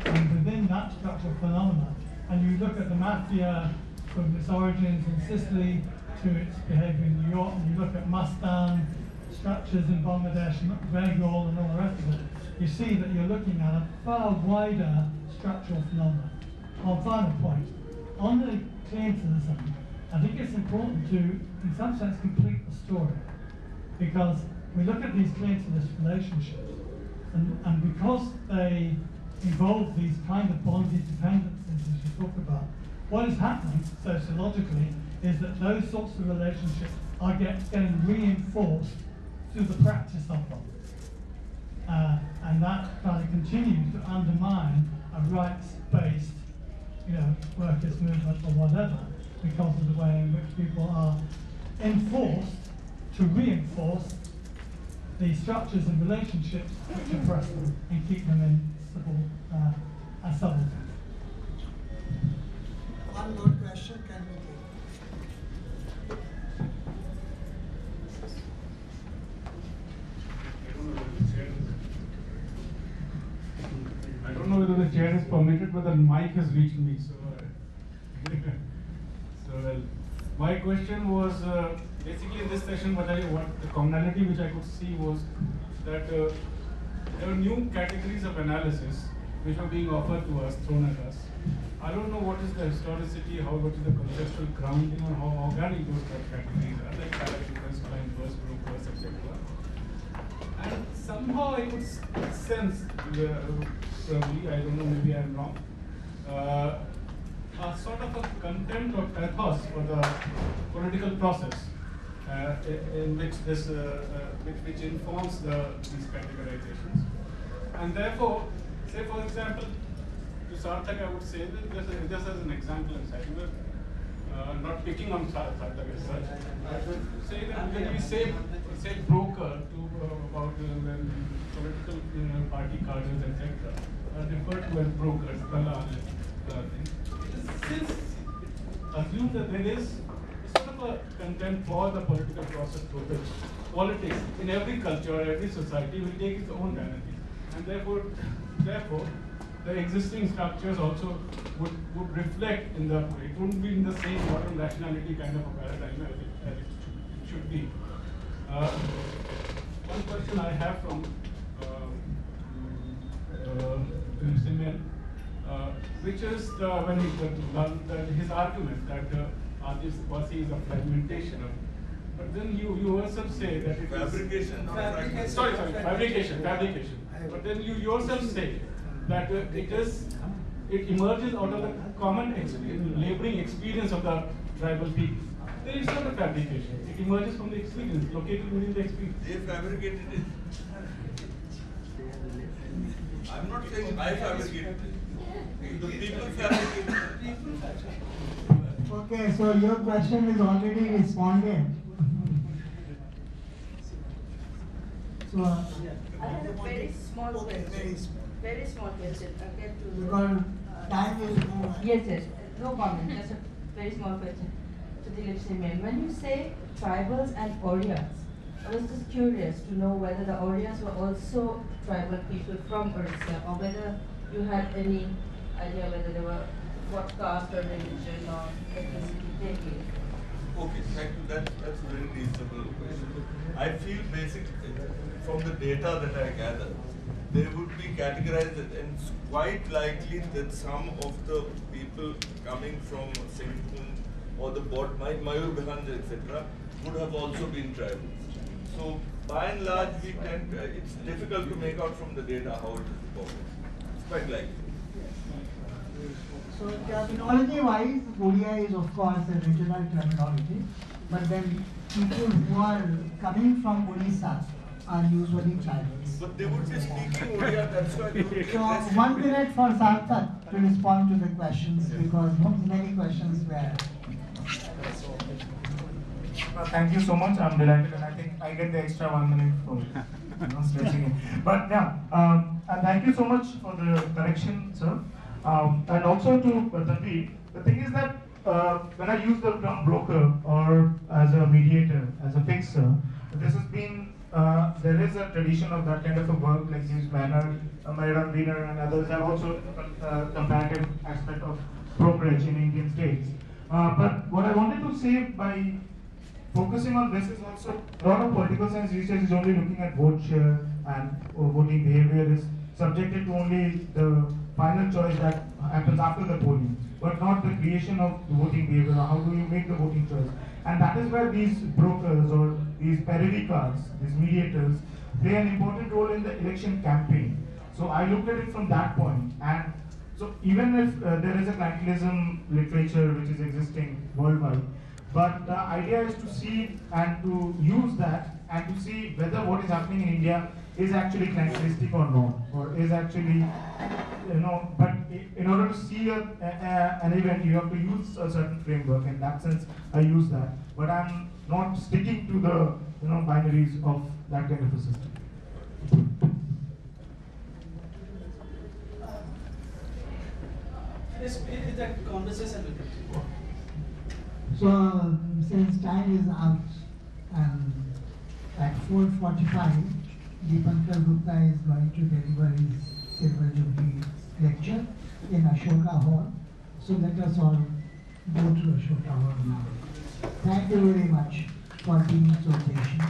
And within that structural phenomena, and you look at the mafia from its origins in Sicily to its behavior in New York, and you look at Mustang structures in Bangladesh, Bengal and all the rest of it, you see that you're looking at a far wider structural phenomena. One final point, on the clientelism, I think it's important to, in some sense, complete the story, because we look at these clientelist relationships, and because they involve these kind of bonded dependencies, as you talk about, what is happening sociologically is that those sorts of relationships are getting reinforced through the practice of them. And that kind of continues to undermine a rights-based, you know, workers' movement or whatever, because of the way in which people are enforced to reinforce the structures and relationships which oppress them and keep them in subaltern. One more question, can we take? I don't know whether the chair is permitted, but the mic has reached me. So my question was basically in this session, what the commonality which I could see was that there are new categories of analysis which are being offered to us, thrown at us. I don't know what is the historicity, what is the conceptual grounding, or how organic those categories are, like paratroopers, climbers, brokers, etc. And somehow I could sense, probably, I don't know, maybe I'm wrong, a sort of a contempt or pathos for the political process in which this, which informs these categorizations. And therefore, say for example, to Sarthak I would say that just as an example in cyber, not picking on Sarthak as such, I would say that when we say broker to about when political party cadres, etc., are referred to as brokers, dalal, since assume that there is sort of a contempt for the political process through which politics in every culture or every society will take its own dynamic, and therefore the existing structures also would reflect in the, it wouldn't be in the same modern rationality kind of a paradigm as it should be. One question I have from Simeon, which is when his argument that Adivasi is a fragmentation of, but then you yourself say that it fabrication. is fabrication. But then you yourself say that it emerges out of the common laboring experience of the tribal people. There is not a fabrication. It emerges from the experience, located within the experience. They fabricated it. I'm not saying I fabricated it. The people fabricated it. Okay, so your question is already responded. So, I have a very small question. Very small question. Because time is over. Yes, no comment. Just a very small question. to the Lakshmi. When you say tribals and Orias, I was just curious to know whether the Orias were also tribal people from Orissa, or whether you had any idea whether they were what caste or religion or ethnicity they came. Okay, thank you. That's a very reasonable question. I feel basically from the data that I gather, they would be categorized, and it's quite likely that some of the people coming from Singhbhum or the Mayurbhanj, etc., would have also been tribal. So by and large, we tend to, it's difficult to make out from the data how it is reported. It's quite likely. So terminology-wise, Odia is of course a regional terminology, but then people who are coming from Odisha are usually tribals. But they would be speaking Odia, that's why they would be So less 1 minute for Sarthak to respond to the questions, because many questions were. Thank you so much. I'm delighted, and I think I get the extra 1 minute for stretching it. But yeah, and thank you so much for the correction, sir. And also to Tanvi, the thing is that when I use the term broker or as a mediator, as a fixer, this has been, there is a tradition of that kind of a work, like James Maynard, Myron Wiener and others have also comparative aspect of brokerage in Indian states. But what I wanted to say by focusing on this is also a lot of political science research is only looking at vote share and voting behavior is subjected to only the final choice that happens after the polling, but not the creation of the voting behavior. How do you make the voting choice? And that is where these brokers or these periodicals, these mediators, play an important role in the election campaign. So I looked at it from that point, and so even if there is a clientelism literature which is existing worldwide, but the idea is to see and to use that and to see whether what is happening in India is actually clientelistic or not, or is actually, but in order to see an event, you have to use a certain framework. In that sense, I use that. But I'm not sticking to the binaries of that kind of a system. Is that conversation with it? So since time is out, and at 4:45, Deepankar Gupta is going to deliver his Silver Jubilee lecture in Ashoka Hall. So let us all go to Ashoka Hall now. Thank you very much for being so patient.